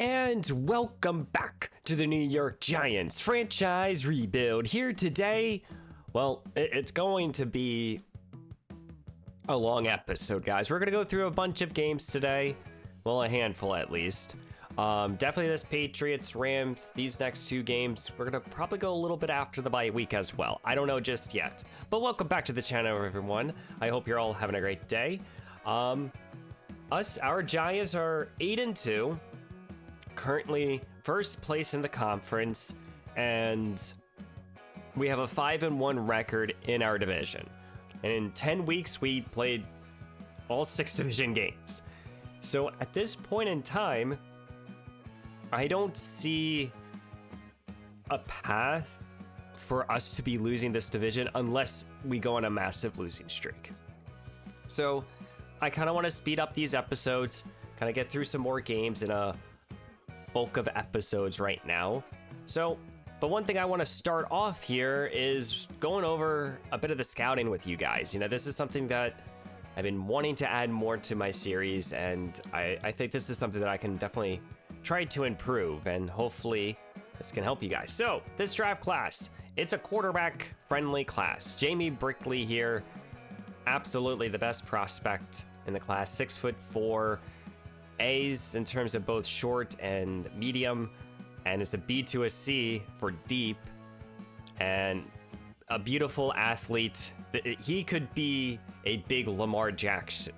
And welcome back to the New York Giants franchise rebuild. Here today, well, it's going to be a long episode, guys. We're going to go through a bunch of games today. Well, a handful at least. Definitely this Patriots, Rams, these next two games. We're going to probably go a little bit after the bye week as well. I don't know just yet. But welcome back to the channel, everyone. I hope you're all having a great day. Our Giants are 8-2. Currently first place in the conference, and we have a 5-1 record in our division. And in 10 weeks, we played all 6 division games. So at this point in time, I don't see a path for us to be losing this division unless we go on a massive losing streak. So I kind of want to speed up these episodes, kind of get through some more games in a bulk of episodes right now. So, but one thing I want to start off here is going over a bit of the scouting with you guys. You know, this is something that I've been wanting to add more to my series, and I think this is something that I can definitely try to improve, and hopefully this can help you guys. So, this draft class, it's a quarterback-friendly class. Jamie Brickley here, absolutely the best prospect in the class, 6'4", A's in terms of both short and medium, and it's a B to a C for deep, and a beautiful athlete. He could be a big Lamar Jackson.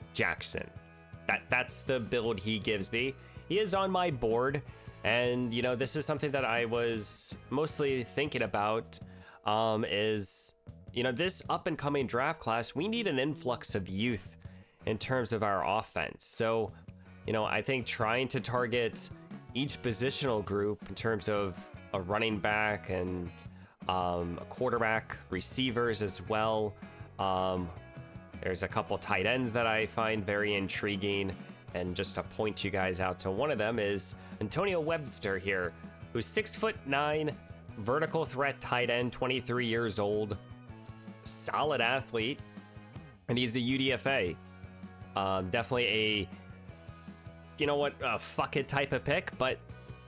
That's the build he gives me. He is on my board, and you know, this is something that I was mostly thinking about, is, you know, this up and coming draft class, we need an influx of youth in terms of our offense. So, you know, I think trying to target each positional group in terms of a running back and a quarterback, receivers as well. There's a couple tight ends that I find very intriguing. And just to point you guys out to one of them is Antonio Webster here, who's 6'9", vertical threat tight end, 23 years old, solid athlete, and he's a UDFA. Definitely a, you know what, a fuck it type of pick, but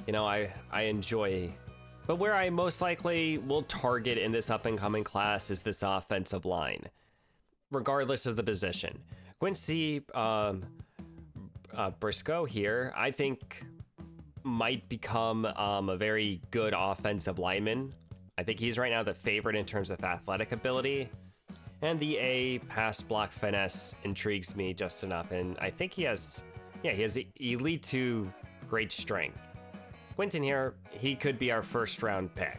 you know, I enjoy. But where I most likely will target in this up and coming class is this offensive line, regardless of the position. Quincy Briscoe here, I think might become a very good offensive lineman. I think he's right now the favorite in terms of athletic ability, and the A pass block finesse intrigues me just enough, and I think he has elite to great strength. Quinton here, he could be our first round pick.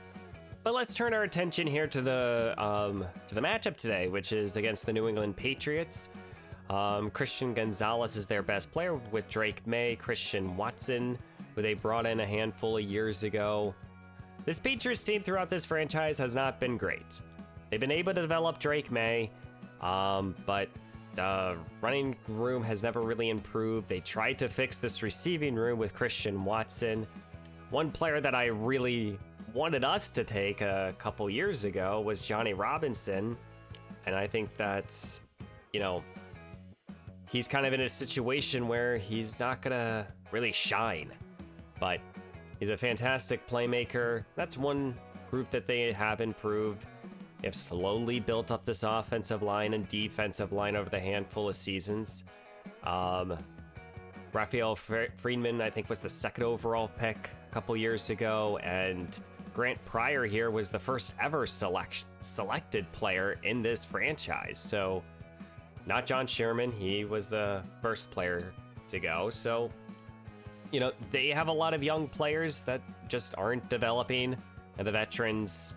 But let's turn our attention here to the matchup today, which is against the New England Patriots. Christian Gonzalez is their best player with Drake May, Christian Watson, who they brought in a handful of years ago. This Patriots team throughout this franchise has not been great. They've been able to develop Drake May, but the running room has never really improved. They tried to fix this receiving room with Christian Watson. One player that I really wanted us to take a couple years ago was Johnny Robinson, and I think that's, you know, he's kind of in a situation where he's not gonna really shine, but he's a fantastic playmaker. That's one group that they have improved. They've slowly built up this offensive line and defensive line over the handful of seasons. Raphael Friedman, I think, was the 2nd overall pick a couple years ago, and Grant Pryor here was the first ever selected player in this franchise. So, not John Sherman, he was the first player to go. So, you know, they have a lot of young players that just aren't developing, and the veterans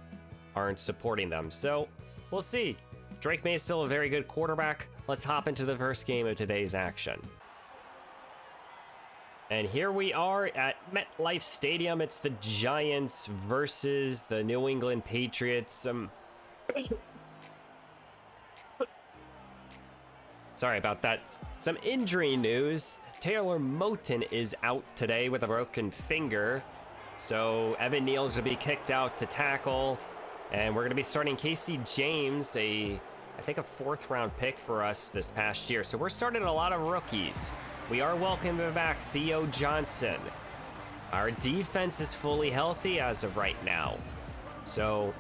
aren't supporting them. So we'll see. Drake May is still a very good quarterback. Let's hop into the first game of today's action. And here we are at MetLife Stadium. It's the Giants versus the New England Patriots. Sorry about that. Some injury news. Taylor Moton is out today with a broken finger. So Evan Neal's gonna be kicked out to tackle. And we're gonna be starting Casey James, I think a 4th round pick for us this past year. So we're starting a lot of rookies. We are welcoming back Theo Johnson. Our defense is fully healthy as of right now. So,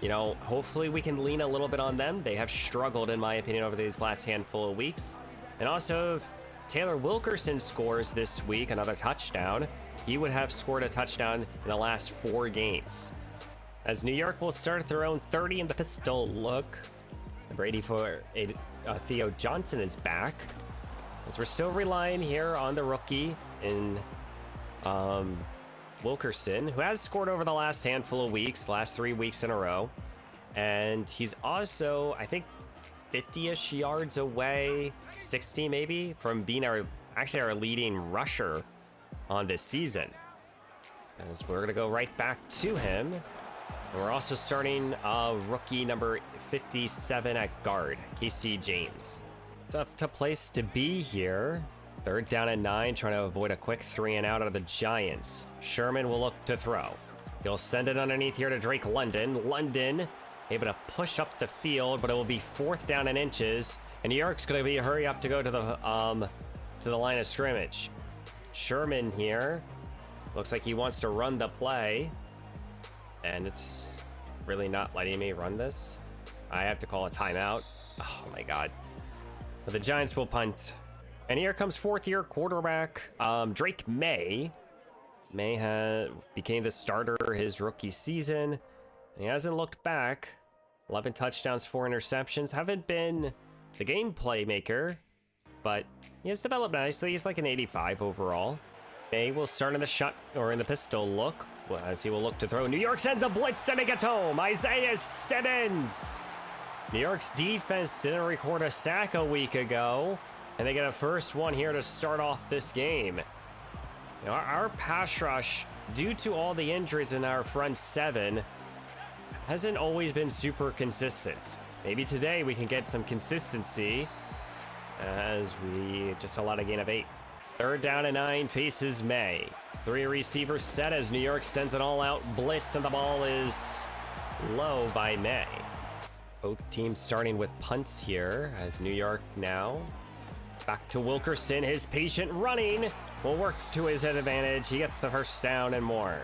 you know, hopefully we can lean a little bit on them. They have struggled, in my opinion, over these last handful of weeks. And also, if Taylor Wilkerson scores this week, another touchdown, he would have scored a touchdown in the last 4 games. As New York will start their own 30 in the pistol look. Brady for Theo Johnson is back. As we're still relying here on the rookie in Wilkerson, who has scored over the last handful of weeks, last 3 weeks in a row. And he's also, I think, 50-ish yards away, 60 maybe, from being our leading rusher on this season. As we're gonna go right back to him. And we're also starting rookie number 57 at guard, KC James. Tough place to be here. 3rd down and 9, trying to avoid a quick 3 and out of the Giants. Sherman will look to throw. He'll send it underneath here to Drake London. London able to push up the field, but it will be 4th down and inches. And New York's going to be hurry up to go to the line of scrimmage. Sherman here. Looks like he wants to run the play. And it's really not letting me run this. I have to call a timeout. Oh my God. But the Giants will punt. And here comes 4th-year quarterback Drake May. May became the starter his rookie season. He hasn't looked back. 11 touchdowns, 4 interceptions. Haven't been the game playmaker, but he has developed nicely. He's like an 85 overall. May will start in the shot or in the pistol look, as he will look to throw. New York sends a blitz and it gets home. Isaiah Simmons. New York's defense didn't record a sack a week ago, and they get a first one here to start off this game. You know, our pass rush, due to all the injuries in our front 7, hasn't always been super consistent. Maybe today we can get some consistency as we just allowed a gain of 8. 3rd down and 9 faces May. 3 receivers set as New York sends an all-out blitz, and the ball is low by May. Both teams starting with punts here as New York now back to Wilkerson. His patient running will work to his advantage. He gets the first down and more.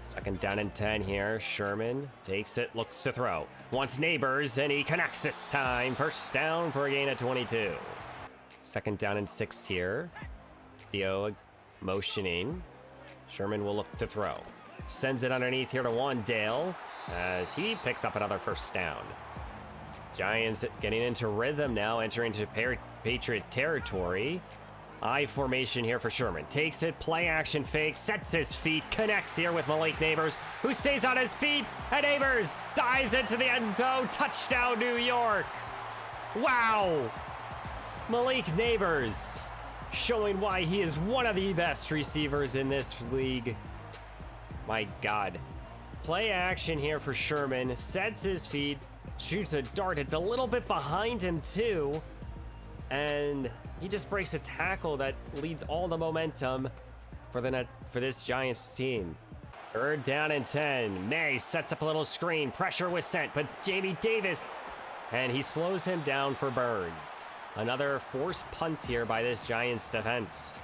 2nd down and 10 here. Sherman takes it, looks to throw. Wants Neighbors, and he connects this time. First down for a gain of 22. 2nd down and 6 here. Theo motioning. Sherman will look to throw. Sends it underneath here to Wandale as he picks up another first down. Giants getting into rhythm now, entering into Patriot territory. I formation here for Sherman. Takes it, play action fake, sets his feet, connects here with Malik Neighbors, who stays on his feet, and Neighbors dives into the end zone. Touchdown, New York. Wow. Malik Neighbors showing why he is one of the best receivers in this league. My God. Play action here for Sherman, sets his feet, shoots a dart. It's a little bit behind him too, and he just breaks a tackle that leads all the momentum for this Giants team. 3rd down and 10. May sets up a little screen. Pressure was sent, but Jamie Davis, and he slows him down for Burns. Another forced punt here by this Giants defense.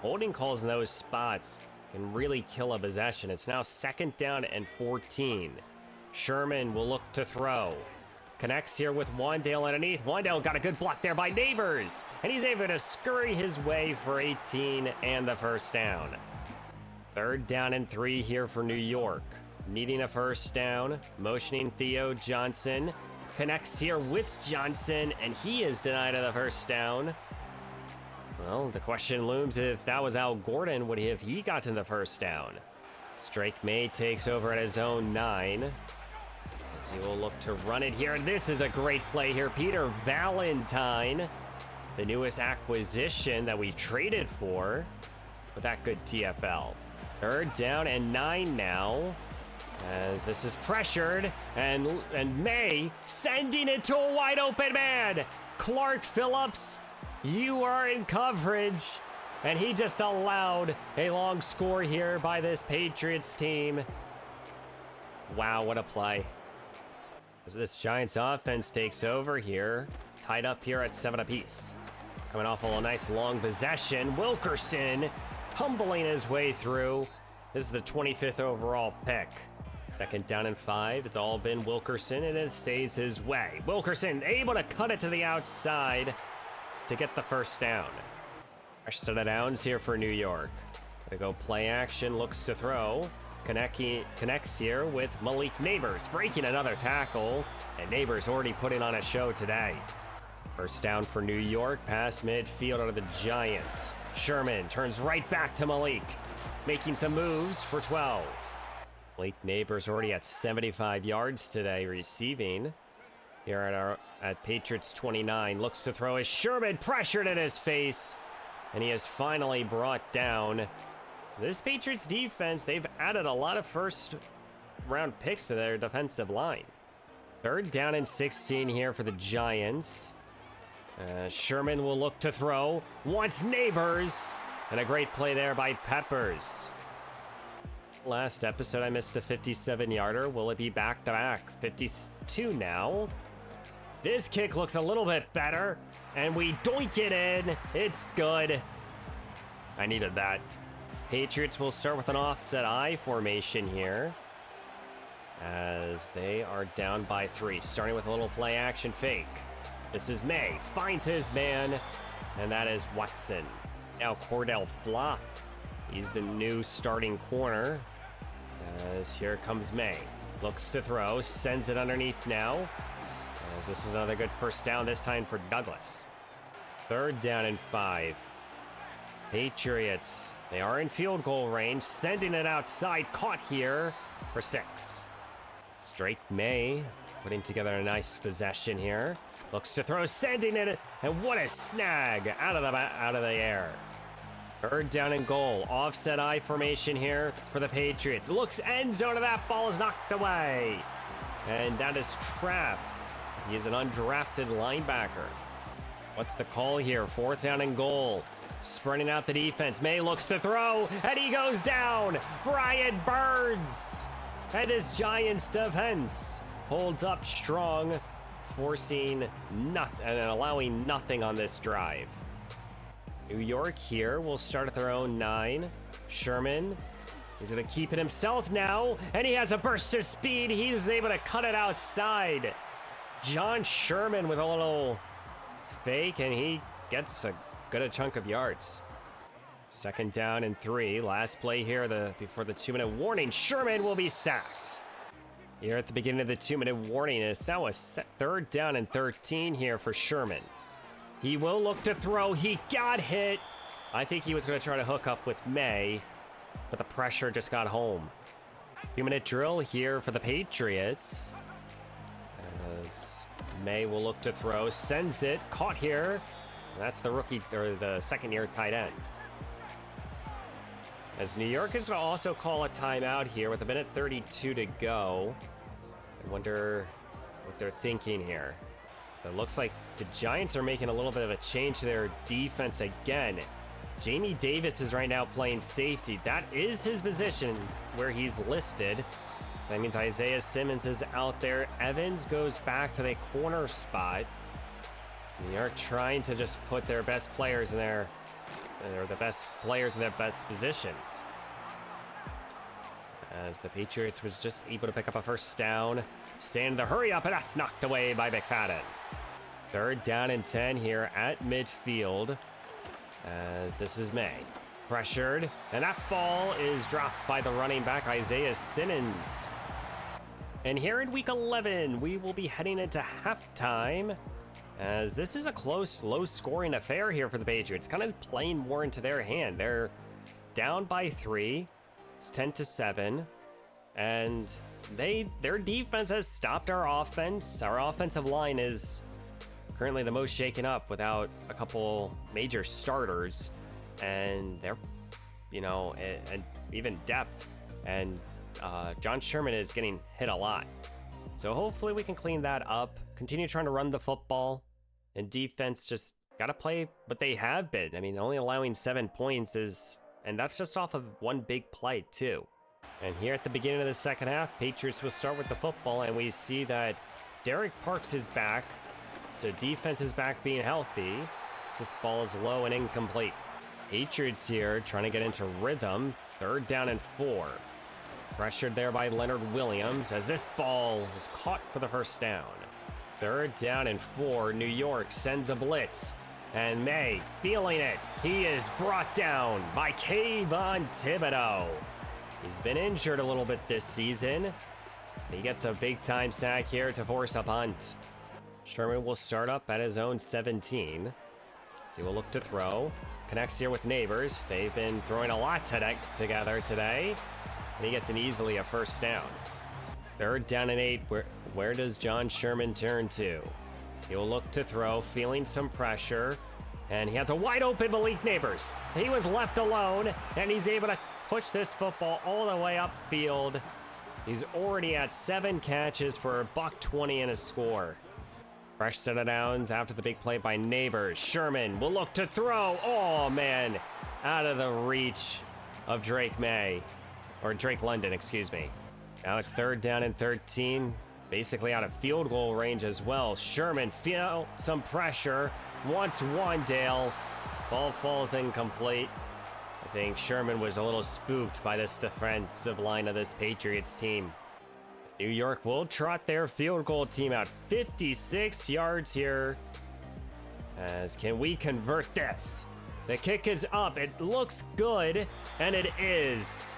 Holding calls in those spots can really kill a possession. It's now 2nd down and 14. Sherman will look to throw. Connects here with Wandale underneath. Wandale got a good block there by Neighbors, and he's able to scurry his way for 18 and the first down. 3rd down and 3 here for New York. Needing a first down, motioning Theo Johnson. Connects here with Johnson, and he is denied of the first down. Well, the question looms, if that was Al Gordon, would he have gotten the first down? Drake May takes over at his own 9. As he will look to run it here. This is a great play here. Peter Valentine, the newest acquisition that we traded for with that good TFL. 3rd down and 9 now, as this is pressured, and May sending it to a wide open man. Clark Phillips, you are in coverage, and he just allowed a long score here by this Patriots team. Wow, what a play. As this Giants offense takes over here, tied up here at 7 apiece. Coming off a nice long possession, Wilkerson tumbling his way through. This is the 25th overall pick. 2nd down and 5. It's all been Wilkerson, and it stays his way. Wilkerson able to cut it to the outside to get the first down. Fresh set of downs here for New York. Gonna go play action, looks to throw. Connects here with Malik Neighbors, breaking another tackle, and Neighbors already putting on a show today. First down for New York, pass midfield out of the Giants. Sherman turns right back to Malik, making some moves for 12. Malik Neighbors already at 75 yards today receiving. Here at Patriots 29, looks to throw as Sherman pressured in his face, and he is finally brought down. This Patriots defense, they've added a lot of first round picks to their defensive line. 3rd down and 16 here for the Giants. Sherman will look to throw, wants Neighbors, and a great play there by Peppers. Last episode, I missed a 57-yarder. Will it be back-to-back? 52 now. This kick looks a little bit better, and we doink it in. It's good. I needed that. Patriots will start with an offset I formation here, as they are down by 3, starting with a little play action fake. This is May, finds his man, and that is Watson. Now Cordell Flop, he's the new starting corner, as here comes May. Looks to throw, sends it underneath now, as this is another good first down, this time for Douglas. 3rd down and 5. Patriots, they are in field goal range, sending it outside, caught here for 6. It's Drake May putting together a nice possession here. Looks to throw, sending it, and what a snag out of the air. 3rd down and goal, offset I formation here for the Patriots. Looks end zone, and that ball is knocked away. And that is Traft. He is an undrafted linebacker. What's the call here? 4th down and goal. Spreading out the defense. May looks to throw, and he goes down. Brian Burns. And his Giants defense holds up strong, forcing nothing and allowing nothing on this drive. New York here will start at their own 9. Sherman, he's going to keep it himself now, and he has a burst of speed. He's able to cut it outside. John Sherman with a little fake, and he gets a good chunk of yards. 2nd down and 3. Last play here before the 2-minute warning. Sherman will be sacked. Here at the beginning of the 2-minute warning, it's now a 3rd down and 13 here for Sherman. He will look to throw. He got hit. I think he was going to try to hook up with May, but the pressure just got home. 2-minute drill here for the Patriots, as May will look to throw, sends it, caught here. That's the rookie, or the 2nd-year tight end. As New York is going to also call a timeout here with 1:32 to go. I wonder what they're thinking here. So it looks like the Giants are making a little bit of a change to their defense again. Jamie Davis is right now playing safety. That is his position where he's listed. So that means Isaiah Simmons is out there. Evans goes back to the corner spot. New York trying to just put their best players in their best positions. As the Patriots was just able to pick up a first down. Stand the hurry up, and that's knocked away by McFadden. 3rd down and 10 here at midfield, as this is May. Pressured, and that ball is dropped by the running back, Isaiah Simmons. And here in week 11, we will be heading into halftime, as this is a close, low-scoring affair here for the Patriots, kind of playing more into their hand. They're down by 3. It's 10-7, and their defense has stopped our offense. Our offensive line is currently the most shaken up without a couple major starters, and they're, and even depth. And John Sherman is getting hit a lot. So hopefully we can clean that up, continue trying to run the football, and defense just got to play what they have been. I mean, only allowing 7 points and that's just off of one big play too. And here at the beginning of the second half, Patriots will start with the football, and we see that Derek Parks is back. So defense is back being healthy. This ball is low and incomplete. Patriots here trying to get into rhythm. 3rd down and 4. Pressured there by Leonard Williams as this ball is caught for the first down. 3rd down and 4. New York sends a blitz. And May feeling it. He is brought down by Kayvon Thibodeau. He's been injured a little bit this season. He gets a big time sack here to force a punt. Sherman will start up at his own 17. So he will look to throw. Connects here with Neighbors. They've been throwing a lot together today. And he gets easily a first down. 3rd down and 8. Where does John Sherman turn to? He will look to throw, feeling some pressure. And he has a wide open Malik Neighbors. He was left alone, and he's able to push this football all the way upfield. He's already at 7 catches for $120 and a score. Fresh set of downs after the big play by Neighbors. Sherman will look to throw. Oh, man. Out of the reach of Drake London, excuse me. Now it's 3rd down and 13. Basically out of field goal range as well. Sherman feel some pressure. Wants Wandale. Ball falls incomplete. I think Sherman was a little spooked by this defensive line of this Patriots team. New York will trot their field goal team out 56 yards here. As can we convert this? The kick is up. It looks good, and it is.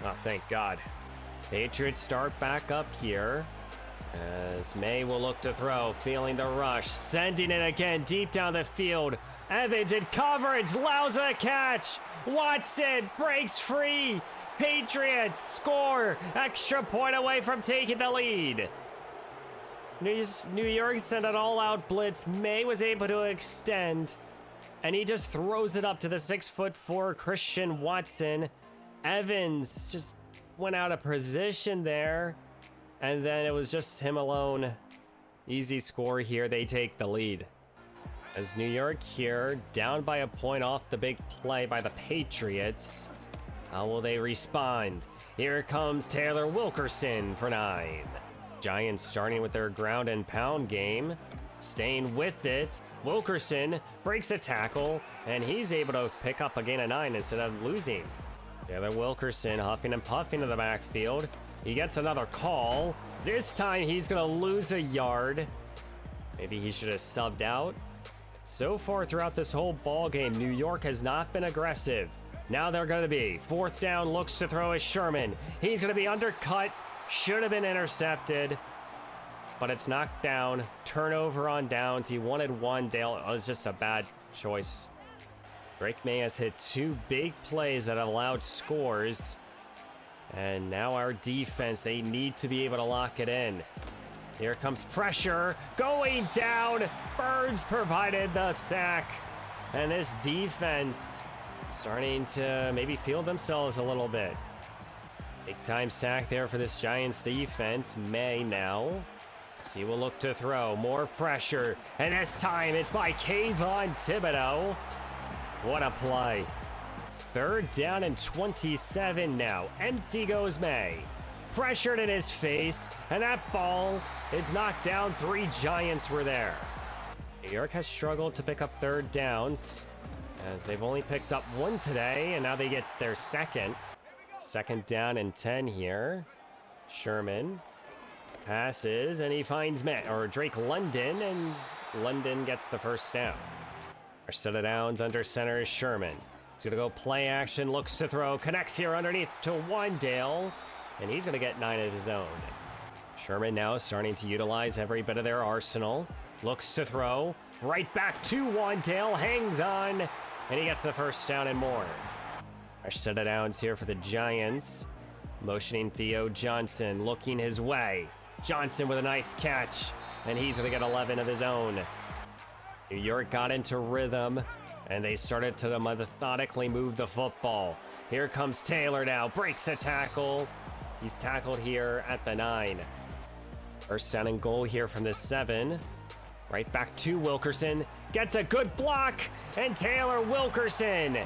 Oh, thank God. Patriots start back up here. As May will look to throw, feeling the rush, sending it again deep down the field. Evans in coverage, allows the catch. Watson breaks free. Patriots score. Extra point away from taking the lead. New York sent an all-out blitz. May was able to extend, and he just throws it up to the 6'4" Christian Watson. Evans just went out of position there. And then it was just him alone. Easy score here. They take the lead. As New York here, down by a point off the big play by the Patriots. How will they respond? Here comes Taylor Wilkerson for 9. Giants starting with their ground and pound game. Staying with it. Wilkerson breaks a tackle, and he's able to pick up a gain of 9 instead of losing. Taylor Wilkerson huffing and puffing to the backfield. He gets another call. This time he's going to lose a yard. Maybe he should have subbed out. So far throughout this whole ball game, New York has not been aggressive. Now they're going to be. 4th down, looks to throw as Sherman. He's going to be undercut. Should have been intercepted. But it's knocked down. Turnover on downs. He wanted Wandale. It was just a bad choice. Drake May has hit 2 big plays that allowed scores. And now our defense, they need to be able to lock it in. Here comes pressure, going down. Burns provided the sack. And this defense starting to maybe feel themselves a little bit. Big time sack there for this Giants defense. May now. So he will look to throw, more pressure. And this time it's by Kayvon Thibodeau. What a play. 3rd down and 27 now. Empty goes May. Pressured in his face, and that ball is knocked down. 3 Giants were there. New York has struggled to pick up 3rd downs, as they've only picked up 1 today, and now they get their 2nd. 2nd down and 10 here. Sherman passes, and he finds Drake London, and London gets the first down. Our set of downs under center is Sherman. He's going to go play action, looks to throw, connects here underneath to Wandale, and he's going to get 9 of his own. Sherman now starting to utilize every bit of their arsenal. Looks to throw, right back to Wandale, hangs on, and he gets the first down and more. Our set of downs here for the Giants. Motioning Theo Johnson, looking his way. Johnson with a nice catch, and he's going to get 11 of his own. New York got into rhythm, and they started to methodically move the football. Here comes Taylor now, breaks a tackle. He's tackled here at the 9. First down and goal here from the 7. Right back to Wilkerson, gets a good block, and Taylor Wilkerson,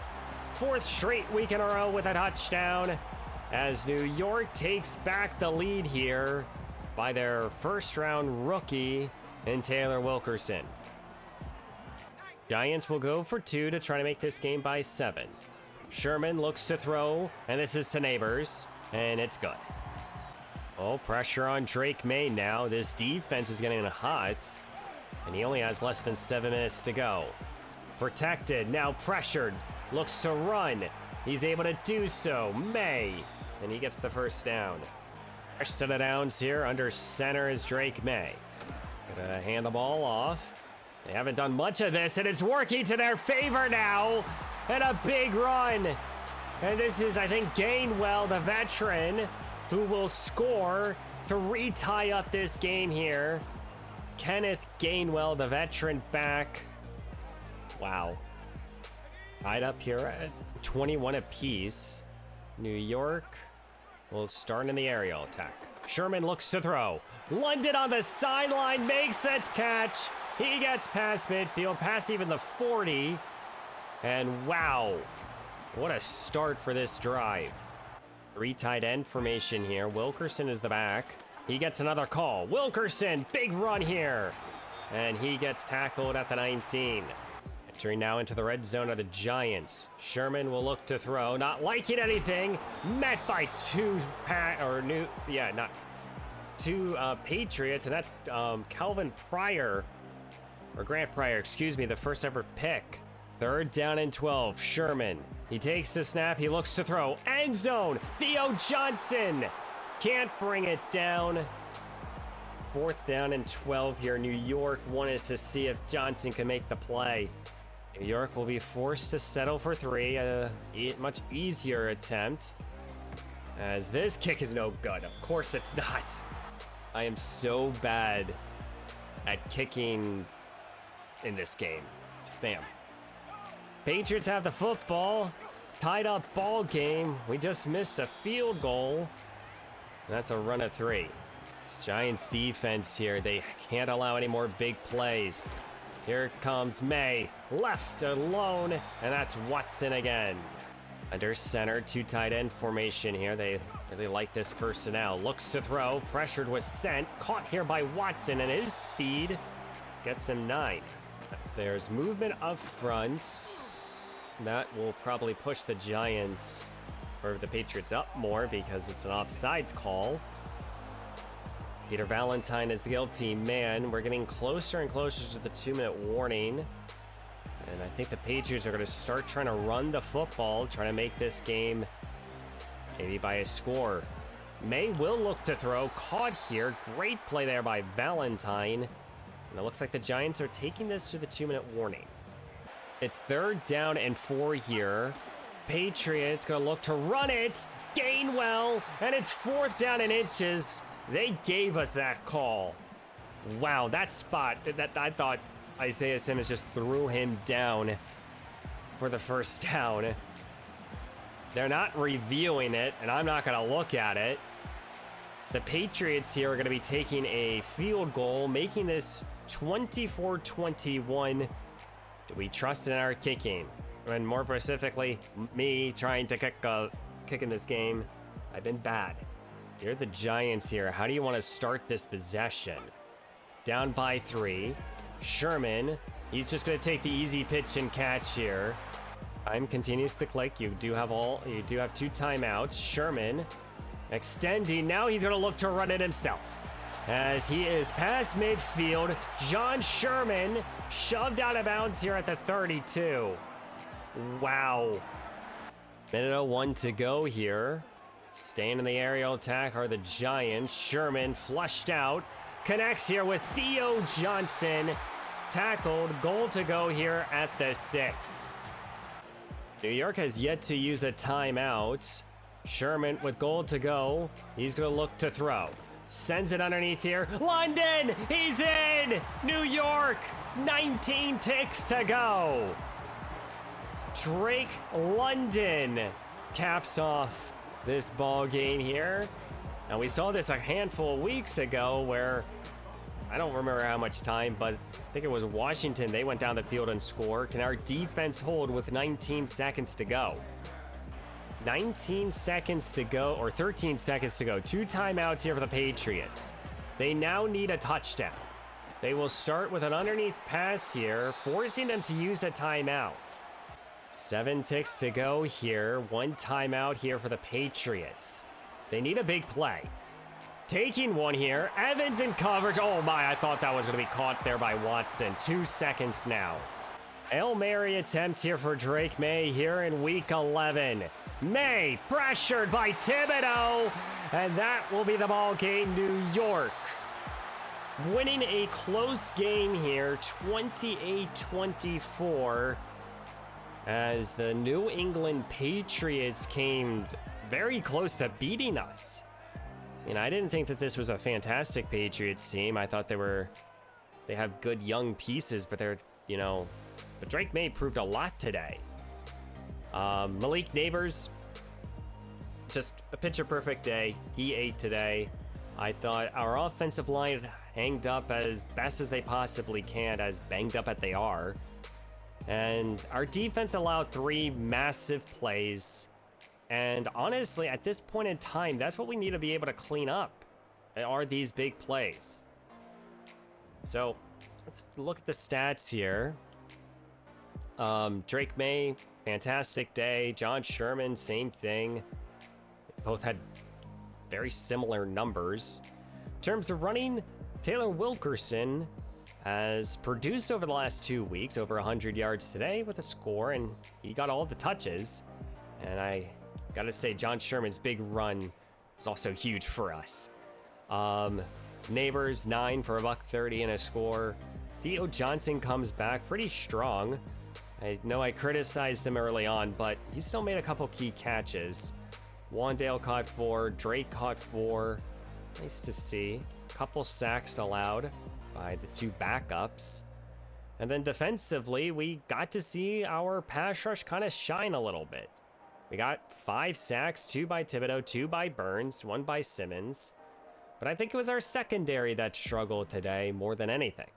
4th straight week in a row with a touchdown, as New York takes back the lead here by their 1st round rookie in Taylor Wilkerson. Giants will go for 2 to try to make this game by 7. Sherman looks to throw, and this is to Neighbors, and it's good. Oh, pressure on Drake May now. This defense is getting hot, and he only has less than 7 minutes to go. Protected, now pressured, looks to run. He's able to do so. May, and he gets the first down. Fresh set of downs here. Under center is Drake May. Gonna hand the ball off. They haven't done much of this, and it's working to their favor now. And a big run. And this is, I think, Gainwell, the veteran, who will score to retie up this game here. Kenneth Gainwell, the veteran, back. Wow. Tied up here at 21 apiece. New York will start in the aerial attack. Sherman looks to throw. London on the sideline makes that catch. He gets past midfield, past even the 40. And wow, what a start for this drive. 3 tight end formation here. Wilkerson is the back. He gets another call. Wilkerson, big run here. And he gets tackled at the 19. Entering now into the red zone of the Giants. Sherman will look to throw, not liking anything. Met by 2 Patriots, and that's Calvin Pryor, or Grant Pryor, excuse me, the first ever pick. 3rd down and 12, Sherman. He takes the snap, he looks to throw. End zone, Theo Johnson. Can't bring it down. 4th down and 12 here. New York wanted to see if Johnson can make the play. New York will be forced to settle for 3, a much easier attempt. As this kick is no good. Of course it's not. I am so bad at kicking in this game. Just am. Patriots have the football. Tied up ball game. We just missed a field goal. And that's a run of 3. It's Giants defense here. They can't allow any more big plays. Here comes May. Left alone. And that's Watson again. Under center, 2 tight end formation here. They really like this personnel. Looks to throw. Pressured was sent. Caught here by Watson, and his speed gets him 9. As there's movement up front. That will probably push the Giants, or the Patriots, up more because it's an offsides call. Peter Valentine is the guilty man. We're getting closer and closer to the 2-minute warning. And I think the Patriots are going to start trying to run the football, trying to make this game maybe by a score. May will look to throw. Caught here. Great play there by Valentine. And it looks like the Giants are taking this to the 2-minute warning. It's 3rd down and 4 here. Patriots going to look to run it. Gainwell. And it's 4th down and inches. They gave us that call. Wow, that spot, that I thought Isaiah Simmons just threw him down for the first down. They're not reviewing it, and I'm not going to look at it. The Patriots here are going to be taking a field goal, making this 24-21. Do we trust in our kicking? And more specifically, me trying to kick in this game. I've been bad. You're the Giants here. How do you want to start this possession? Down by 3. Sherman, he's just going to take the easy pitch and catch here. Time continues to click. You do have 2 timeouts. Sherman extending. Now he's going to look to run it himself. As he is past midfield, John Sherman shoved out of bounds here at the 32. Wow. Minute 01 to go here. Staying in the aerial attack are the Giants. Sherman flushed out. Connects here with Theo Johnson. Tackled. Goal to go here at the 6. New York has yet to use a timeout. Sherman with goal to go. He's going to look to throw. Sends it underneath here. London! He's in! New York! 19 ticks to go. Drake London caps off this ball game here. And we saw this a handful of weeks ago where, I don't remember how much time, but I think it was Washington. They went down the field and scored. Can our defense hold with 19 seconds to go? 19 seconds to go, or 13 seconds to go. 2 timeouts here for the Patriots. They now need a touchdown. They will start with an underneath pass here, forcing them to use a timeout. 7 ticks to go here. 1 timeout here for the Patriots. They need a big play. Taking one here. Evans in coverage. Oh my, I thought that was going to be caught there by Watson. 2 seconds now. Hail Mary attempt here for Drake May here in week 11. May pressured by Thibodeau. And that will be the ball game. New York winning a close game here, 28-24. As the New England Patriots came very close to beating us. And I didn't think that this was a fantastic Patriots team. I thought they have good young pieces, but but Drake May proved a lot today. Malik Neighbors, just a picture perfect day. He ate today. I thought our offensive line hanged up as best as they possibly can, as banged up as they are. And our defense allowed 3 massive plays. And honestly, at this point in time, that's what we need to be able to clean up, are these big plays. So let's look at the stats here. Drake May, fantastic day. John Sherman, same thing. Both had very similar numbers. In terms of running, Taylor Wilkerson has produced over the last 2 weeks, over 100 yards today with a score, and he got all the touches. And I gotta say, John Sherman's big run is also huge for us. Neighbors, 9 for $130 and a score. Theo Johnson comes back pretty strong. I know I criticized him early on, but he still made a couple key catches. Wandale caught 4, Drake caught 4. Nice to see. Couple sacks allowed by the 2 backups. And then defensively, we got to see our pass rush kind of shine a little bit. We got 5 sacks, 2 by Thibodeau, 2 by Burns, 1 by Simmons. But I think it was our secondary that struggled today more than anything.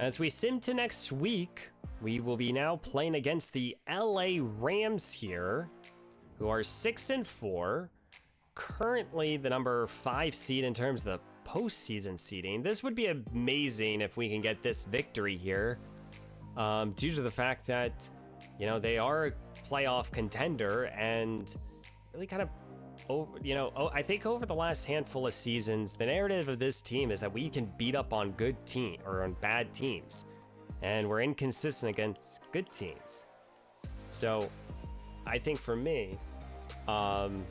As we sim to next week, we will be now playing against the LA Rams here, who are 6-4, currently the number 5 seed in terms of the postseason seeding. This would be amazing if we can get this victory here, due to the fact that, they are a playoff contender, and really kind of, I think over the last handful of seasons, the narrative of this team is that we can beat up on on bad teams, and we're inconsistent against good teams. So I think for me, trying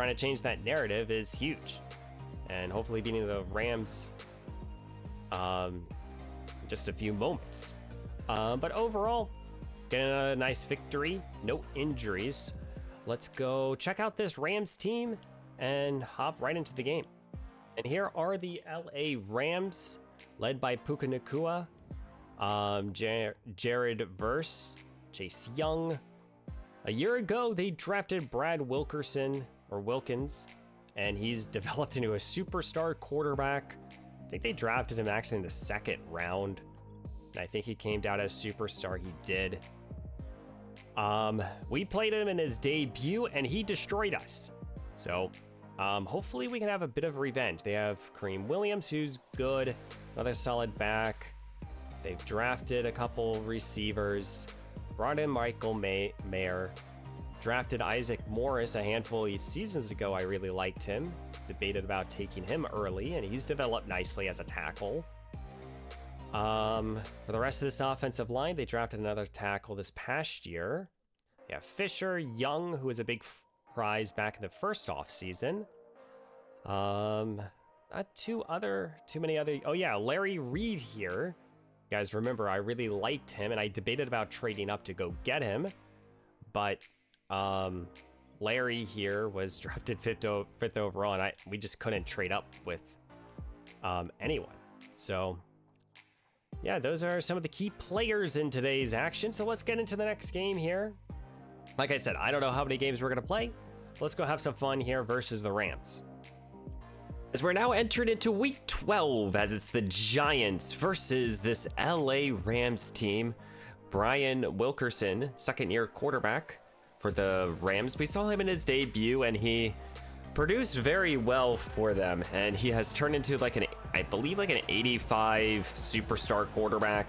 to change that narrative is huge, and hopefully beating the Rams just a few moments. But overall, getting a nice victory, no injuries. Let's go check out this Rams team and hop right into the game. And here are the LA Rams, led by Puka Nacua, Jared Verse, Chase Young. A year ago, they drafted Brad Wilkins, and he's developed into a superstar quarterback. I think they drafted him actually in the 2nd round. And I think he came down as superstar. He did. We played him in his debut, and he destroyed us. So hopefully we can have a bit of revenge. They have Kareem Williams, who's good, another solid back. They've drafted a couple receivers, brought in Michael Mayer, drafted Isaac Morris a handful of seasons ago. I really liked him. Debated about taking him early, and he's developed nicely as a tackle. For the rest of this offensive line, they drafted another tackle this past year. Yeah, Fisher, Young, who was a big prize back in the first offseason. Not too many other. Oh yeah, Larry Reed here. You guys remember I really liked him, and I debated about trading up to go get him, but Larry here was drafted 5th overall, and we just couldn't trade up with anyone. So yeah, those are some of the key players in today's action. So let's get into the next game here. Like I said, I don't know how many games we're going to play. Let's go have some fun here versus the Rams. As we're now entered into week 12, as it's the Giants versus this LA Rams team. Brian Wilkerson, 2nd-year quarterback for the Rams. We saw him in his debut, and he produced very well for them, and he has turned into like I believe like an 85 superstar quarterback.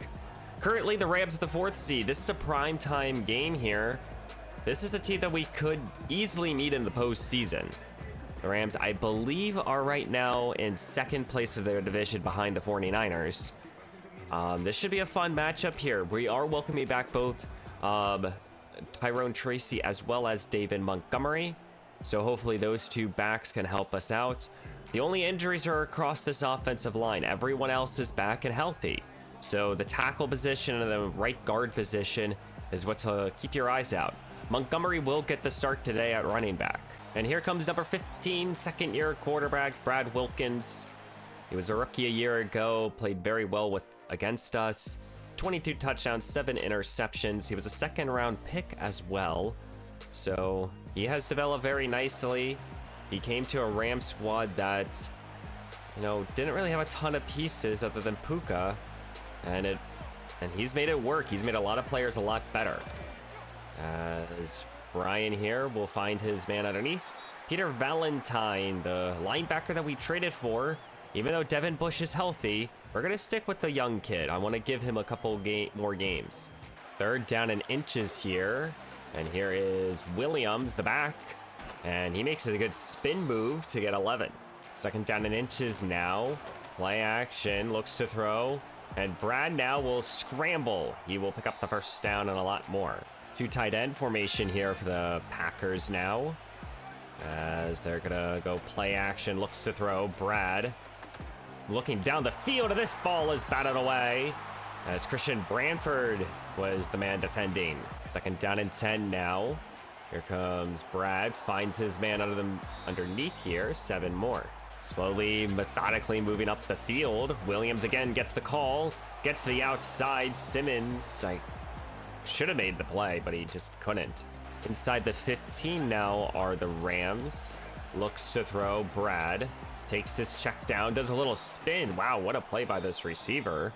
Currently, the Rams are the 4th seed. This is a primetime game here. This is a team that we could easily meet in the postseason. The Rams, I believe, are right now in 2nd place of their division behind the 49ers. This should be a fun matchup here. We are welcoming back both Tyrone Tracy as well as David Montgomery. So hopefully those two backs can help us out. The only injuries are across this offensive line. Everyone else is back and healthy. So the tackle position and the right guard position is what to keep your eyes out. Montgomery will get the start today at running back. And here comes number 15, second-year quarterback, Brad Wilkins. He was a rookie a year ago, played very well against us. 22 touchdowns, 7 interceptions. He was a second-round pick as well. So he has developed very nicely. He came to a Ram squad that, didn't really have a ton of pieces other than Puka. And he's made it work. He's made a lot of players a lot better. As Brian here will find his man underneath. Peter Valentine, the linebacker that we traded for. Even though Devin Bush is healthy, we're going to stick with the young kid. I want to give him a couple more games. 3rd down and inches here. And here is Williams, the back. And he makes a good spin move to get 11. 2nd down and inches now. Play action, looks to throw. And Brad now will scramble. He will pick up the 1st down and a lot more. 2 tight end formation here for the Packers now. As they're gonna go play action, looks to throw. Brad looking down the field, and this ball is batted away. As Christian Branford was the man defending. 2nd down and 10 now. Here comes Brad, finds his man underneath here, 7 more. Slowly, methodically moving up the field. Williams again gets the call, gets to the outside. Simmons, I should have made the play, but he just couldn't. Inside the 15 now are the Rams. Looks to throw. Brad takes this check down, does a little spin. Wow, what a play by this receiver.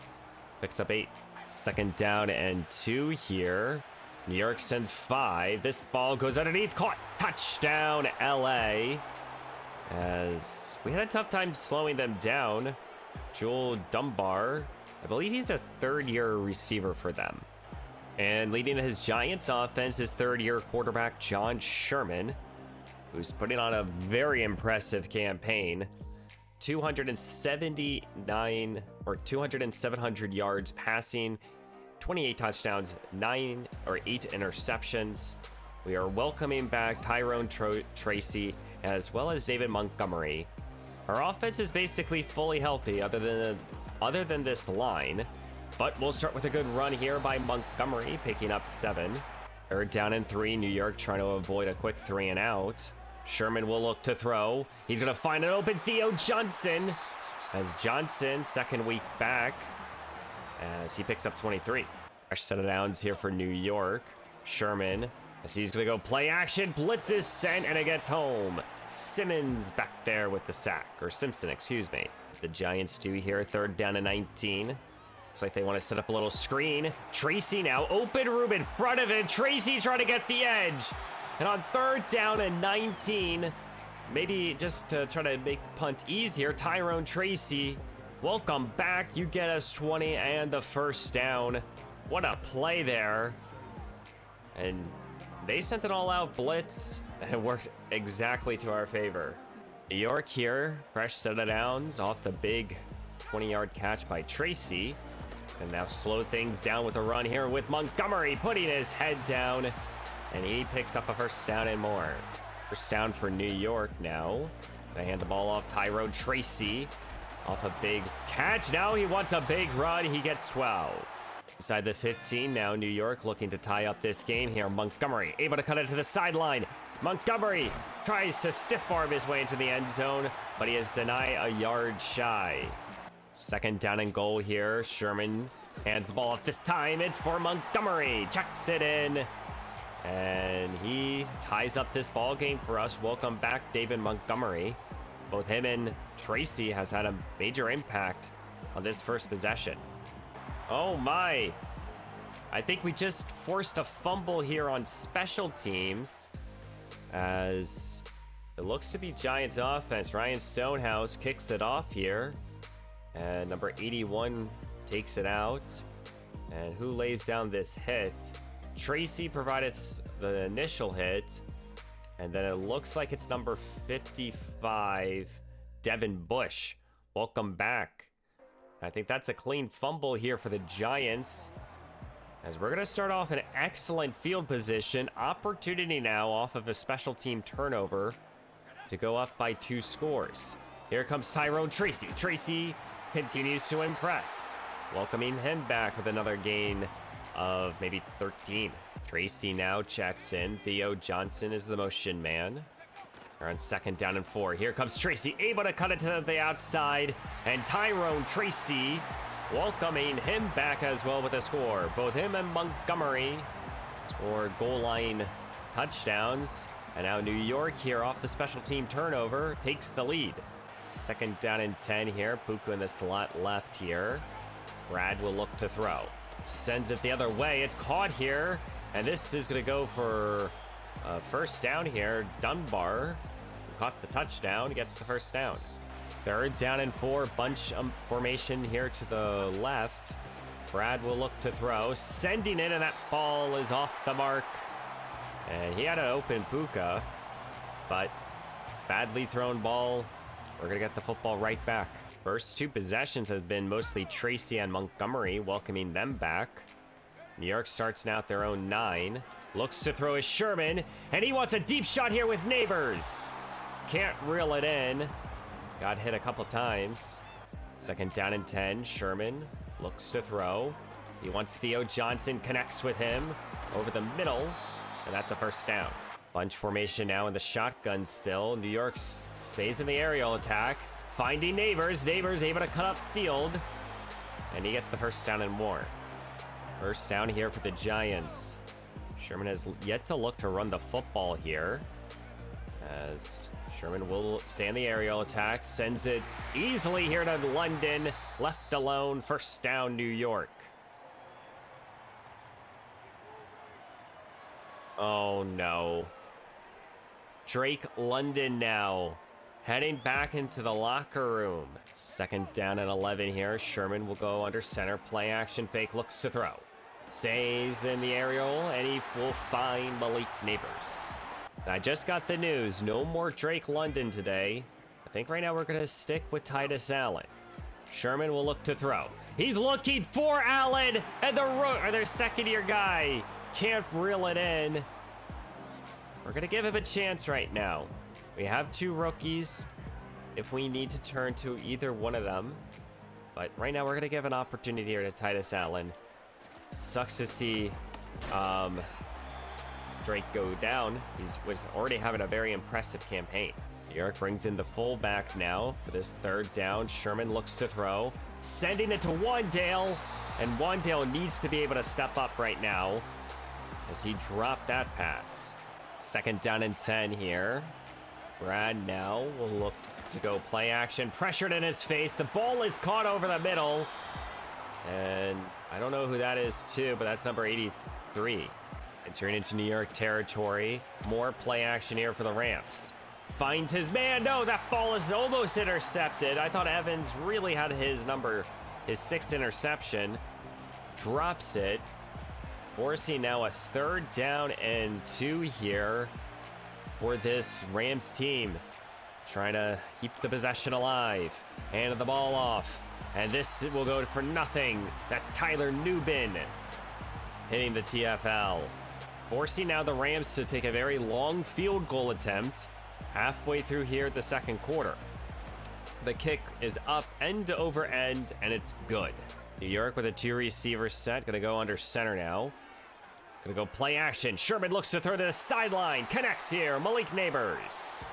Picks up 8. 2nd down and 2 here. New York sends 5. This ball goes underneath, caught, touchdown, LA. As we had a tough time slowing them down. Joel Dunbar, I believe he's a 3rd-year receiver for them. And leading his Giants offense is 3rd-year quarterback John Sherman, who's putting on a very impressive campaign. 207 yards passing, 28 touchdowns, 8 interceptions. We are welcoming back Tyrone Tracy as well as David Montgomery. Our offense is basically fully healthy other than this line. But we'll start with a good run here by Montgomery, picking up 7. 3rd down and 3, New York trying to avoid a quick 3 and out. Sherman will look to throw. He's going to find an open Theo Johnson. As Johnson, 2nd week back, as he picks up 23. Fresh set of downs here for New York. Sherman, as he's going to go play action, blitz is sent, and it gets home. Simmons back there with the sack, or Simpson, excuse me. The Giants do here, 3rd down and 19. Looks like they want to set up a little screen. Tracy now, open room in front of him. Tracy trying to get the edge. And on 3rd down and 19, maybe just to try to make the punt easier, Tyrone Tracy, welcome back. You get us 20 and the 1st down. What a play there. And they sent an all-out blitz, and it worked exactly to our favor. New York here, fresh set of downs off the big 20-yard catch by Tracy. And now slow things down with a run here with Montgomery putting his head down. And he picks up a 1st down and more. 1st down for New York now. They hand the ball off Tyrone Tracy. Off a big catch. Now he wants a big run. He gets 12. Inside the 15 now, New York looking to tie up this game here. Montgomery able to cut it to the sideline. Montgomery tries to stiff arm his way into the end zone, but he is denied a yard shy. 2nd down and goal here. Sherman hands the ball off this time. It's for Montgomery. Checks it in. And he ties up this ball game for us. Welcome back, David Montgomery. Both him and Tracy has had a major impact on this first possession. Oh my. I think we just forced a fumble here on special teams, as It looks to be Giants offense. Ryan Stonehouse kicks it off here. And number 81 takes it out. And who lays down this hit? Tracy provided the initial hit. And then it looks like it's number 55, Devin Bush. Welcome back. I think that's a clean fumble here for the Giants. As we're going to start off in excellent field position. Opportunity now off of a special team turnover to go up by 2 scores. Here comes Tyrone Tracy. Tracy continues to impress. Welcoming him back with another gain of maybe 13. Tracy now checks in. Theo Johnson is the motion man. They're on 2nd down and 4. Here comes Tracy, able to cut it to the outside. And Tyrone Tracy welcoming him back as well with a score. Both him and Montgomery score goal line touchdowns. And now New York here off the special team turnover takes the lead. 2nd down and 10 here. Puka in the slot left here. Brad will look to throw. Sends it the other way. It's caught here. And this is going to go for a 1st down here. Dunbar, who caught the touchdown, gets the 1st down. 3rd down and 4. Bunch formation here to the left. Brad will look to throw. Sending it, and that ball is off the mark. And he had an open Puka, but badly thrown ball. We're going to get the football right back. First 2 possessions has been mostly Tracy and Montgomery, welcoming them back. New York starts now at their own 9. Looks to throw is Sherman, and he wants a deep shot here with Neighbors. Can't reel it in. Got hit a couple times. 2nd down and 10. Sherman looks to throw. He wants Theo Johnson, connects with him over the middle. And that's a 1st down. Bunch formation now in the shotgun still. New York stays in the aerial attack. Finding Neighbors. Neighbors able to cut up field. And he gets the 1st down and more. 1st down here for the Giants. Sherman has yet to look to run the football here. As Sherman will stay in the aerial attack. Sends it easily here to London. Left alone. 1st down, New York. Oh no. Drake London now heading back into the locker room. 2nd down and 11 here. Sherman will go under center. Play action fake. Looks to throw. Stays in the aerial, and he will find Malik Neighbors. I just got the news. No more Drake London today. I think right now we're going to stick with Titus Allen. Sherman will look to throw. He's looking for Allen, and their 2nd-year guy can't reel it in. We're going to give him a chance right now. We have 2 rookies if we need to turn to either one of them. But right now we're going to give an opportunity here to Titus Allen. Sucks to see Drake go down. He was already having a very impressive campaign. New York brings in the fullback now for this 3rd down. Sherman looks to throw. Sending it to Wandale. And Wandale needs to be able to step up right now as he dropped that pass. 2nd down and 10 here. Brad now will look to go play action. Pressured in his face. The ball is caught over the middle. And I don't know who that is too, but that's number 83. Entering into New York territory. More play action here for the Rams. Finds his man. No, that ball is almost intercepted. I thought Evans really had his 6th interception. Drops it. Forcing now a 3rd down and 2 here for this Rams team. Trying to keep the possession alive. Handed the ball off. And this will go for nothing. That's Tyler Nubin hitting the TFL. Forcing now the Rams to take a very long field goal attempt halfway through here at the 2nd quarter. The kick is up end over end, and it's good. New York with a 2-receiver set. Going to go under center now. Going to go play action. Sherman looks to throw to the sideline. Connects here. Malik Neighbors.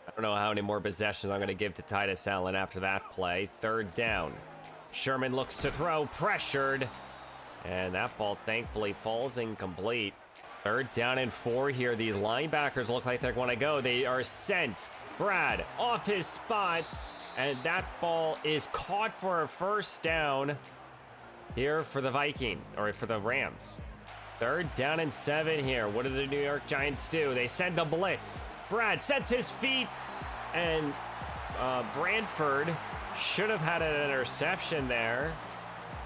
I don't know how many more possessions I'm going to give to Titus Allen after that play. 3rd down. Sherman looks to throw. Pressured. And that ball thankfully falls incomplete. 3rd down and 4 here. These linebackers look like they're going to go. They are sent. Brad off his spot. And that ball is caught for a 1st down here for the for the Rams. 3rd down and 7 here. What do the New York Giants do? They send a blitz. Brad sets his feet, and Brantford should have had an interception there,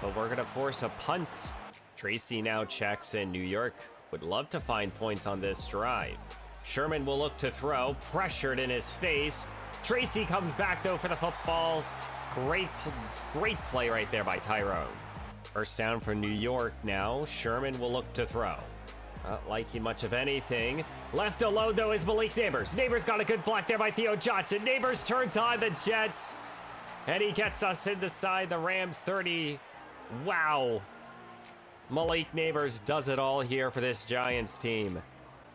but we're gonna force a punt. Tracy now checks in. New York would love to find points on this drive. Sherman will look to throw, pressured in his face. Tracy comes back though for the football. Great play right there by Tyrone. First down for New York now. Sherman will look to throw. Not liking much of anything. Left alone though is Malik Neighbors. Neighbors got a good block there by Theo Johnson. Neighbors turns on the Jets, and he gets us inside the Rams 30. Wow. Malik Neighbors does it all here for this Giants team.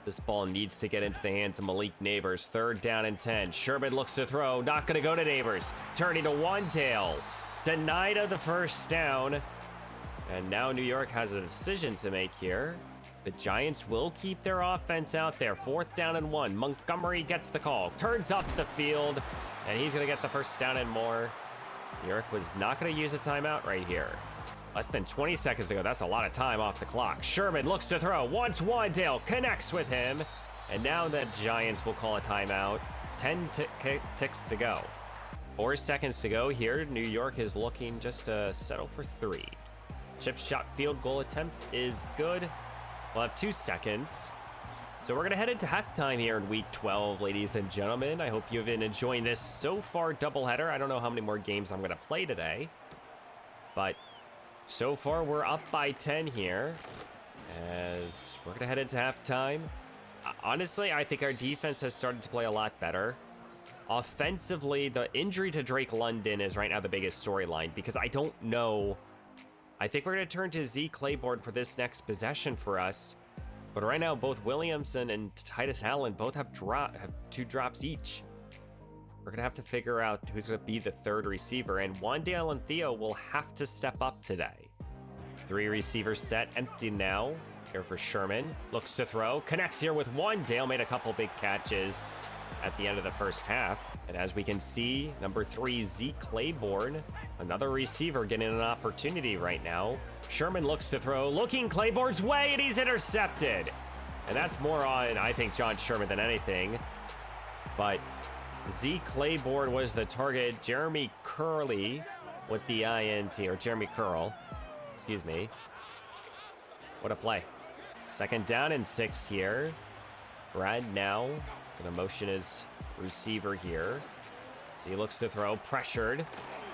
This ball needs to get into the hands of Malik Neighbors. 3rd down and 10. Sherman looks to throw. Not going to go to Neighbors. Turning to Wandale. Denied of the first down. And now New York has a decision to make here. The Giants will keep their offense out there. 4th down and 1. Montgomery gets the call. Turns up the field. And he's going to get the first down and more. New York was not going to use a timeout right here. Less than 20 seconds ago, that's a lot of time off the clock. Sherman looks to throw, wants Wandale, connects with him, and now the Giants will call a timeout. 10 ticks to go. 4 seconds to go here. New York is looking just to settle for 3. Chip shot field goal attempt is good. We'll have 2 seconds. So we're going to head into halftime here in Week 12, ladies and gentlemen. I hope you've been enjoying this so far doubleheader. I don't know how many more games I'm going to play today, but so far, we're up by 10 here as we're going to head into halftime. Honestly, I think our defense has started to play a lot better. Offensively, the injury to Drake London is right now the biggest storyline because I don't know. I think we're going to turn to Z Claiborne for this next possession for us. But right now, both Williamson and Titus Allen both have 2 drops each. We're going to have to figure out who's going to be the 3rd receiver, and Wandale and Theo will have to step up today. 3 receivers set, empty now. Here for Sherman. Looks to throw, connects here with Wandale, made a couple big catches at the end of the first half. And as we can see, number 3, Z Claiborne, another receiver getting an opportunity right now. Sherman looks to throw, looking Claiborne's way, and he's intercepted. And that's more on, I think, John Sherman than anything. But Z Claiborne was the target. Jeremy Curley with the INT, or Jeremy Curl, excuse me. What a play. 2nd down and 6 here. Brad now gonna motion his receiver here. So he looks to throw, pressured,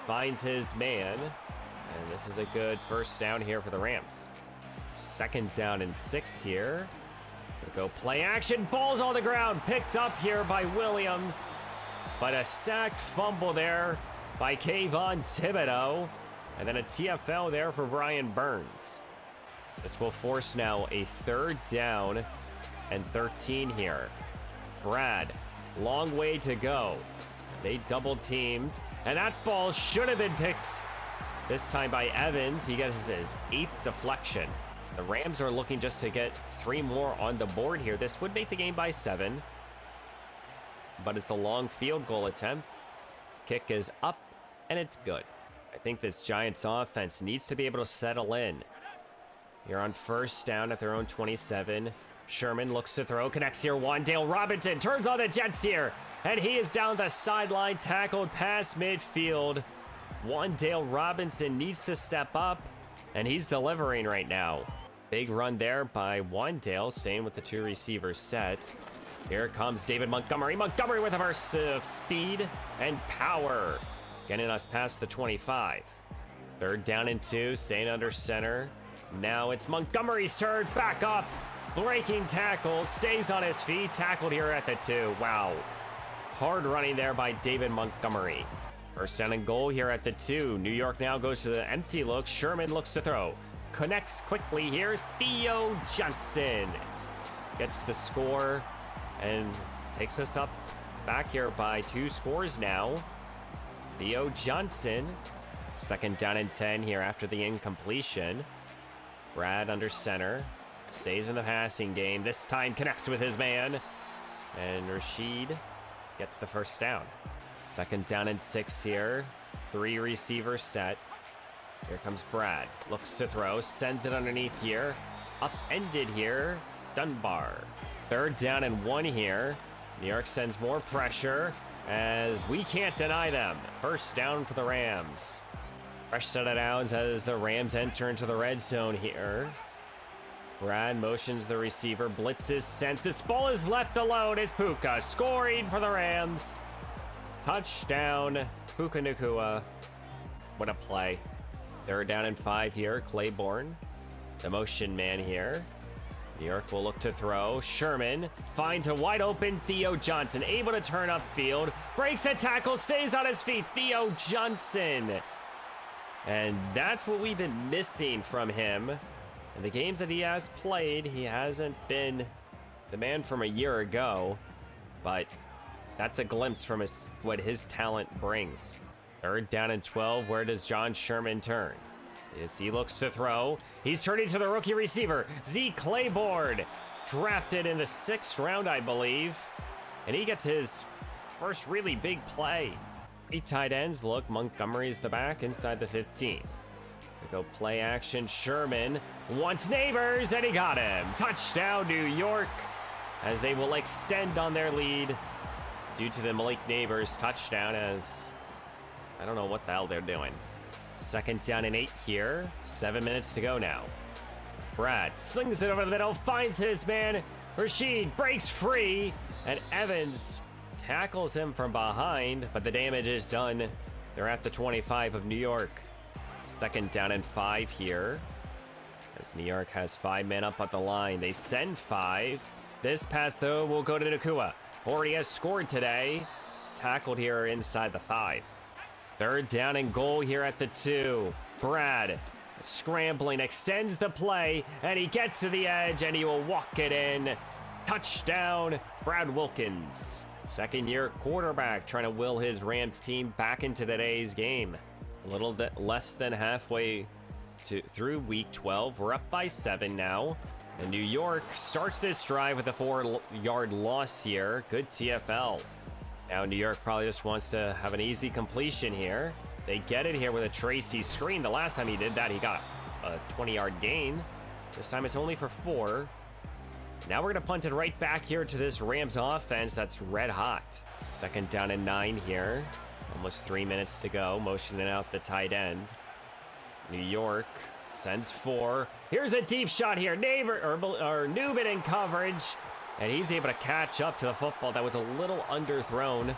finds his man, and this is a good first down here for the Rams. 2nd down and 6 here. Gonna go play action, ball's on the ground, picked up here by Williams. But a sack fumble there by Kayvon Thibodeau. And then a TFL there for Brian Burns. This will force now a 3rd down and 13 here. Brad, long way to go. They double teamed, and that ball should have been picked this time by Evans. He gets his 8th deflection. The Rams are looking just to get 3 more on the board here. This would make the game by 7. But it's a long field goal attempt. Kick is up, and it's good. I think this Giants offense needs to be able to settle in. Here on 1st down at their own 27. Sherman looks to throw, connects here. Wandale Robinson turns on the Jets here, and he is down the sideline, tackled past midfield. Wandale Robinson needs to step up, and he's delivering right now. Big run there by Wandale, staying with the 2 receivers set. Here comes David Montgomery. Montgomery with a burst of speed and power, getting us past the 25. 3rd down and 2, staying under center. Now it's Montgomery's turn, back up, breaking tackle, stays on his feet, tackled here at the 2. Wow. Hard running there by David Montgomery. 1st down and goal here at the 2. New York now goes to the empty look. Sherman looks to throw. Connects quickly here. Theo Johnson gets the score and takes us up back here by 2 scores now. Theo Johnson, 2nd down and 10 here after the incompletion. Brad under center, stays in the passing game. This time connects with his man, and Rashid gets the first down. 2nd down and 6 here. 3 receivers set. Here comes Brad, looks to throw, sends it underneath here. Upended here, Dunbar. 3rd down and 1 here. New York sends more pressure as we can't deny them. First down for the Rams. Fresh set of downs as the Rams enter into the red zone here. Brad motions the receiver. Blitz is sent. This ball is left alone as Puka scoring for the Rams. Touchdown, Puka Nacua. What a play. Third down and 5 here. Claiborne, the motion man here. New York will look to throw. Sherman finds a wide open Theo Johnson, able to turn upfield. Breaks a tackle, stays on his feet. Theo Johnson. And that's what we've been missing from him. In the games that he has played, he hasn't been the man from a year ago, but that's a glimpse from what his talent brings. Third down and 12, where does John Sherman turn? As he looks to throw, he's turning to the rookie receiver, Zeke Claiborne, drafted in the 6th round, I believe, and he gets his first really big play. 3 tight ends look, Montgomery's the back inside the 15. We go play action. Sherman wants Neighbors, and he got him. Touchdown, New York, as they will extend on their lead due to the Malik Neighbors touchdown, as I don't know what the hell they're doing. Second down and 8 here. 7 minutes to go now. Brad slings it over the middle, finds his man. Rashid breaks free, and Evans tackles him from behind, but the damage is done. They're at the 25 of New York. Second down and 5 here, as New York has 5 men up at the line. They send 5. This pass, though, will go to Nacua. Already has scored today. Tackled here inside the 5. Third down and goal here at the 2. Brad scrambling, extends the play, and he gets to the edge, and he will walk it in. Touchdown, Brad Wilkins. Second-year quarterback trying to will his Rams team back into today's game. A little bit less than halfway through week 12. We're up by 7 now. And New York starts this drive with a 4-yard loss here. Good TFL. Now New York probably just wants to have an easy completion here. They get it here with a Tracy screen. The last time he did that, he got a 20-yard gain. This time it's only for 4. Now we're going to punt it right back here to this Rams offense that's red hot. Second down and 9 here. Almost 3 minutes to go. Motioning out the tight end. New York sends 4. Here's a deep shot here. Newman in coverage. And he's able to catch up to the football that was a little underthrown.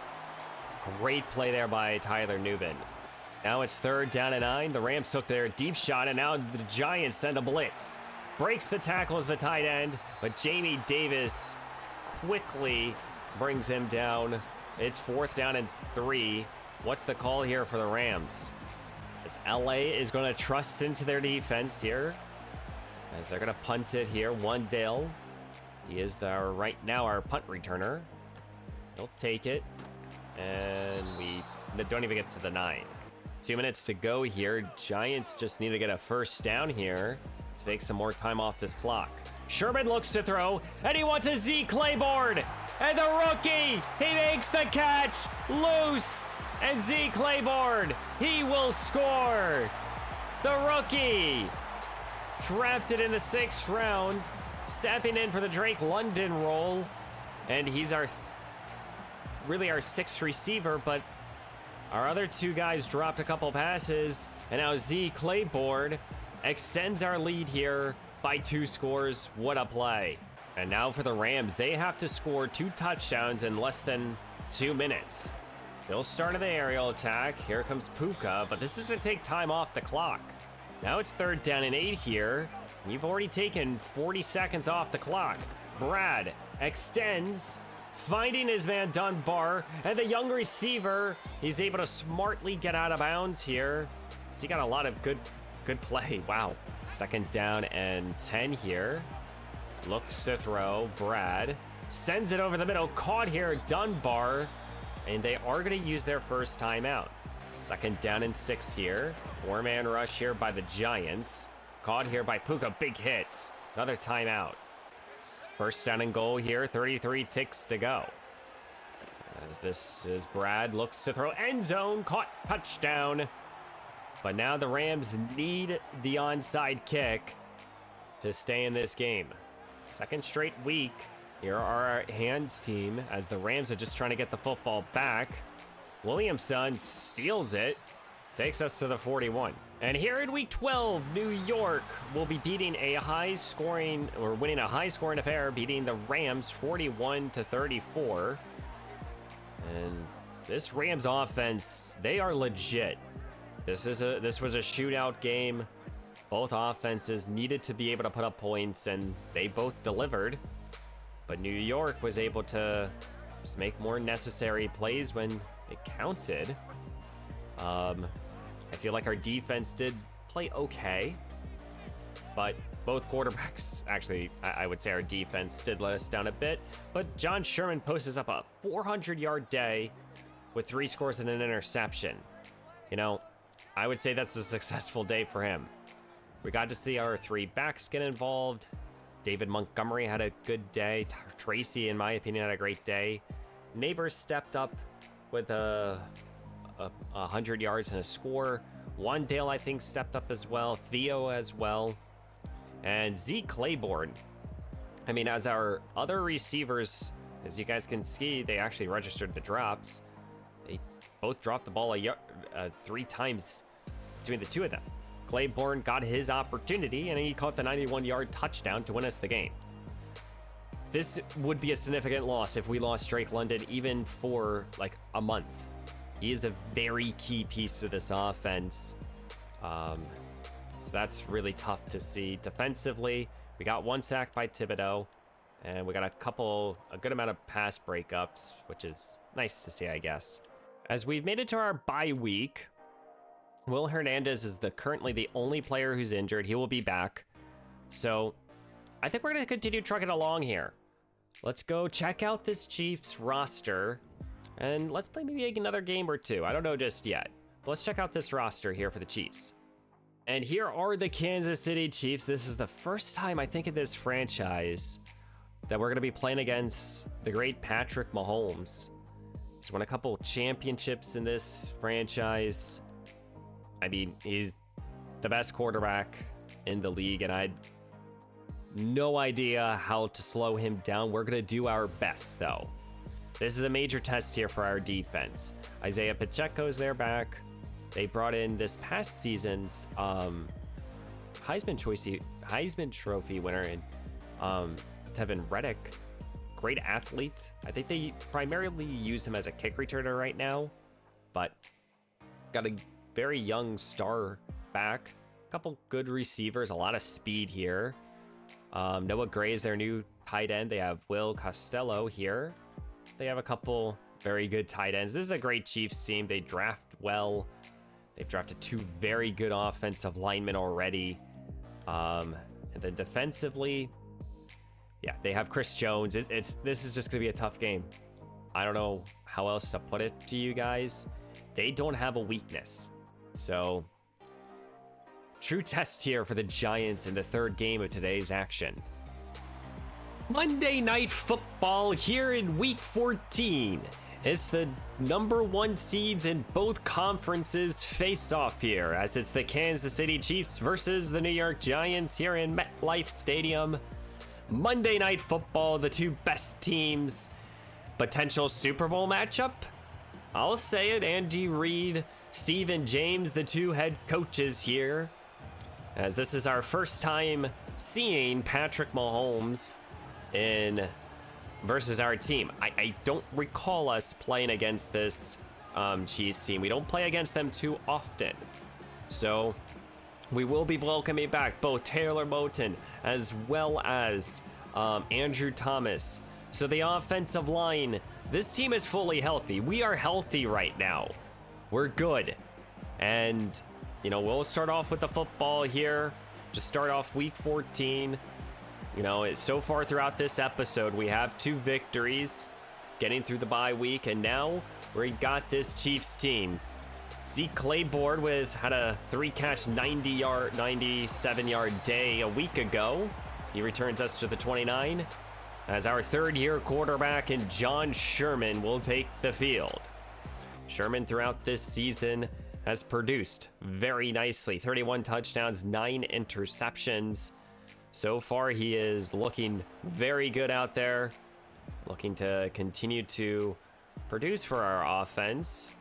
Great play there by Tyler Newman. Now it's third down and 9. The Rams took their deep shot, and now the Giants send a blitz. Breaks the tackle as the tight end, but Jamie Davis quickly brings him down. It's fourth down and 3. What's the call here for the Rams? As LA is going to trust into their defense here, as they're going to punt it here. Wandale, he is right now our punt returner. He'll take it, and we don't even get to the 9. 2 minutes to go here. Giants just need to get a first down here to take some more time off this clock. Sherman looks to throw, and he wants a Zeke Claiborne, and the rookie, he makes the catch, loose, and Zeke Claiborne, he will score. The rookie, drafted in the 6th round, stepping in for the Drake London role, and he's really our 6th receiver, but our other 2 guys dropped a couple passes, and now Zeke Claiborne extends our lead here by 2 scores. What a play. And now for the Rams, they have to score 2 touchdowns in less than 2 minutes. They'll start the aerial attack. Here comes Puka, but this is going to take time off the clock. Now it's third down and 8 here. You've already taken 40 seconds off the clock. Brad extends, finding his man Dunbar, and the young receiver, he's able to smartly get out of bounds here. So he got a lot of good play. Wow. Second down and 10 here. Looks to throw. Brad sends it over the middle. Caught here, Dunbar. And they are going to use their first timeout. Second down and 6 here. 4-man rush here by the Giants. Caught here by Puka. Big hit. Another timeout. First down and goal here. 33 ticks to go. As this is Brad. Looks to throw. End zone. Caught. Touchdown. But now the Rams need the onside kick to stay in this game. Second straight week Here are our hands team as the Rams are just trying to get the football back. Williamson steals it, takes us to the 41. And here in week 12, New York will be beating a winning a high scoring affair, beating the Rams 41-34. And this Rams offense, they are legit. This was a shootout game. Both offenses needed to be able to put up points, and they both delivered. But New York was able to just make more necessary plays when it counted. I feel like our defense did play okay, but both quarterbacks, actually, I would say our defense did let us down a bit. But John Sherman posts up a 400-yard day with 3 scores and an interception. You know, I would say that's a successful day for him. We got to see our 3 backs get involved. David Montgomery had a good day. Tracy, in my opinion, had a great day. Neighbors stepped up with a 100 yards and a score. Wandale, I think, stepped up as well. Theo as well. And Zeke Claiborne. I mean, as our other receivers, as you guys can see, they actually registered the drops. They both dropped the ball 3 times between the 2 of them. Claiborne got his opportunity, and he caught the 91-yard touchdown to win us the game. This would be a significant loss if we lost Drake London even for like a month. He is a very key piece to this offense. So that's really tough to see. Defensively, we got 1 sack by Thibodeau, and we got a good amount of pass breakups, which is nice to see, I guess. As we've made it to our bye week, Will Hernandez is currently the only player who's injured. He will be back. So I think we're going to continue trucking along here. Let's go check out this Chiefs roster, and let's play maybe another game or 2. I don't know just yet. But let's check out this roster here for the Chiefs. And here are the Kansas City Chiefs. This is the first time, I think, in this franchise that we're going to be playing against the great Patrick Mahomes. He's won a couple championships in this franchise. I mean, he's the best quarterback in the league, and I had no idea how to slow him down. We're going to do our best, though. This is a major test here for our defense. Isaiah Pacheco's there back. They brought in this past season's Heisman Trophy winner in Tevin Reddick. Great athlete. I think they primarily use him as a kick returner right now, but got a very young star back. A couple good receivers, a lot of speed here. Noah Gray is their new tight end. They have Will Costello here. They have a couple very good tight ends. This is a great Chiefs team. They draft well. They've drafted 2 very good offensive linemen already. And then defensively, yeah, they have Chris Jones. This is just going to be a tough game. I don't know how else to put it to you guys. They don't have a weakness. So, true test here for the Giants in the 3rd game of today's action. Monday Night Football here in Week 14. It's the number 1 seeds in both conferences face off here, as it's the Kansas City Chiefs versus the New York Giants here in MetLife Stadium. Monday Night Football, the 2 best teams. Potential Super Bowl matchup? I'll say it, Andy Reid, Stephen James, the 2 head coaches here. As this is our first time seeing Patrick Mahomes versus our team. I don't recall us playing against this Chiefs team. We don't play against them too often. So we will be welcoming back both Taylor Moton as well as Andrew Thomas. So the offensive line, this team is fully healthy. We are healthy right now. We're good. And, you know, we'll start off with the football here. Just start off week 14. You know, so far throughout this episode, we have 2 victories, getting through the bye week, and now we got this Chiefs team. Zeke Claiborne had a 3-catch, 97-yard day a week ago. He returns us to the 29, as our 3rd-year quarterback and John Sherman will take the field. Sherman throughout this season has produced very nicely. 31 touchdowns, 9 interceptions. So far, he is looking very good out there. looking to continue to produce for our offense.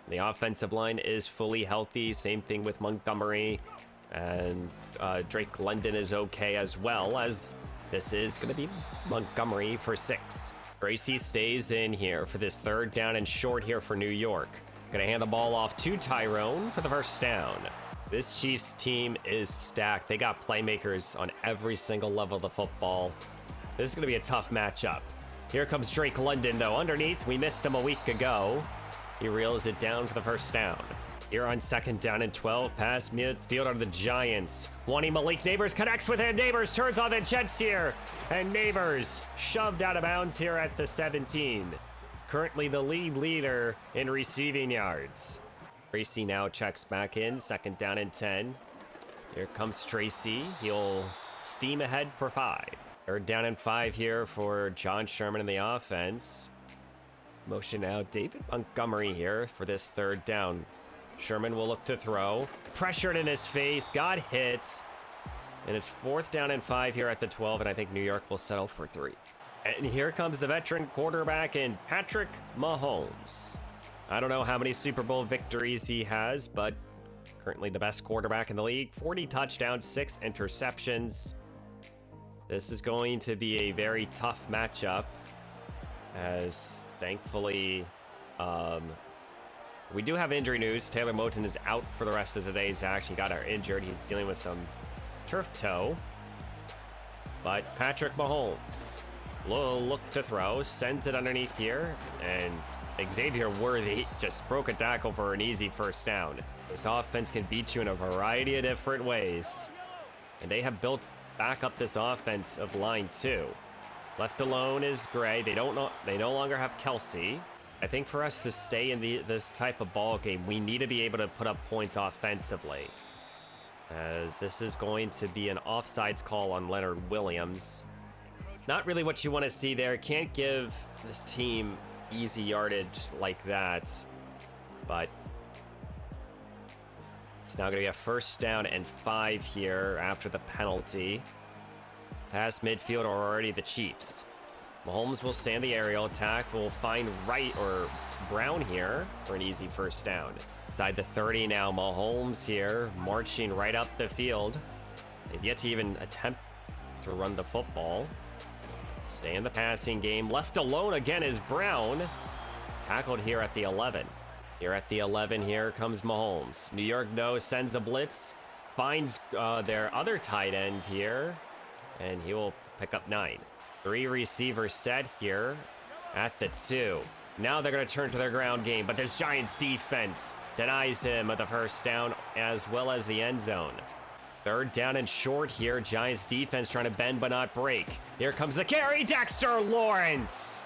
The offensive line is fully healthy. Same thing with Montgomery. And Drake London is okay as well, as this is going to be Montgomery for 6. Tracy stays in here for this 3rd down and short here for New York. Going to hand the ball off to Tyrone for the first down. This Chiefs team is stacked. They got playmakers on every single level of the football. This is going to be a tough matchup. Here comes Drake London, though. Underneath, we missed him a week ago. He reels it down for the first down. Here on 2nd down and 12, pass midfield are the Giants. Wanting Malik Neighbors connects with him. Neighbors turns on the Jets here. And Neighbors shoved out of bounds here at the 17. Currently the league leader in receiving yards. Tracy now checks back in, 2nd down and 10. Here comes Tracy. He'll steam ahead for 5. 3rd down and 5 here for John Sherman in the offense. Motion now, David Montgomery here for this 3rd down. Sherman will look to throw. Pressured in his face, got hit. And it's 4th down and 5 here at the 12, and I think New York will settle for 3. And here comes the veteran quarterback in Patrick Mahomes. I don't know how many Super Bowl victories he has, but currently the best quarterback in the league. 40 touchdowns, 6 interceptions. This is going to be a very tough matchup, as thankfully we do have injury news. Taylor Moton is out for the rest of the day. He's actually got injured. He's dealing with some turf toe. But Patrick Mahomes will look to throw, sends it underneath here, and Xavier Worthy just broke a tackle for an easy first down. This offense can beat you in a variety of different ways, and they have built back up this offensive line too. Left alone is Gray. They no longer have Kelsey. I think for us to stay in this type of ball game, we need to be able to put up points offensively, as this is going to be an offsides call on Leonard Williams. Not really what you want to see there. Can't give this team easy yardage like that, but it's now going to be a 1st down and 5 here after the penalty. Past midfield are already the Chiefs. Mahomes will stand the aerial attack. Will find Wright or Brown here for an easy 1st down. Inside the 30 now, Mahomes here marching right up the field. They've yet to even attempt to run the football. Stay in the passing game. Left alone again is Brown. Tackled here at the 11. Here at the 11, here comes Mahomes. New York, though, sends a blitz. Finds their other tight end here. And he will pick up 9. 3 receivers set here at the 2. Now they're going to turn to their ground game, but this Giants defense denies him of the 1st down as well as the end zone. 3rd down and short here. Giants defense trying to bend but not break. Here comes the carry. Dexter Lawrence.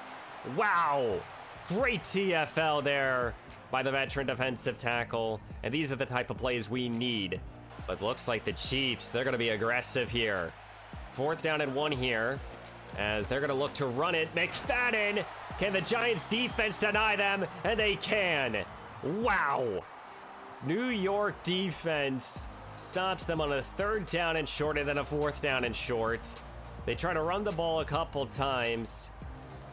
Wow. Great TFL there by the veteran defensive tackle. And these are the type of plays we need. But looks like the Chiefs, they're going to be aggressive here. 4th down and 1 here, as they're going to look to run it. McFadden. Can the Giants defense deny them? And they can. Wow. New York defense stops them on a 3rd down and short, and then a 4th down and short. They try to run the ball a couple times.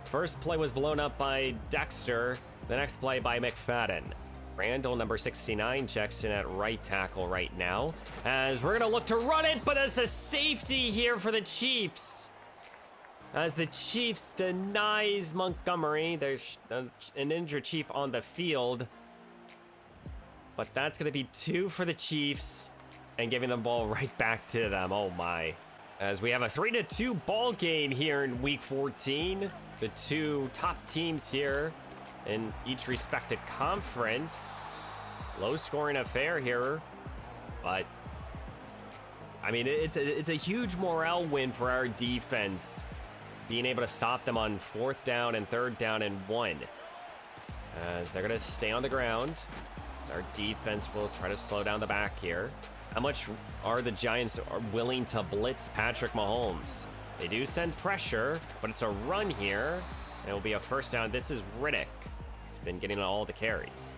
First play was blown up by Dexter. The next play by McFadden. Randall, number 69, checks in at right tackle right now, as we're going to look to run it, but it's a safety here for the Chiefs. As the Chiefs denies Montgomery. There's an injured Chief on the field, but that's going to be 2 for the Chiefs, and giving the ball right back to them. Oh my. As we have a 3-2 ball game here in week 14. The 2 top teams here in each respective conference. Low scoring affair here, but I mean, it's a huge morale win for our defense, being able to stop them on 4th down and 3rd down and 1, as they're going to stay on the ground, as our defense will try to slow down the back here. How much are the Giants willing to blitz Patrick Mahomes? They do send pressure, but it's a run here, and it will be a 1st down. This is Riddick. He's been getting all the carries.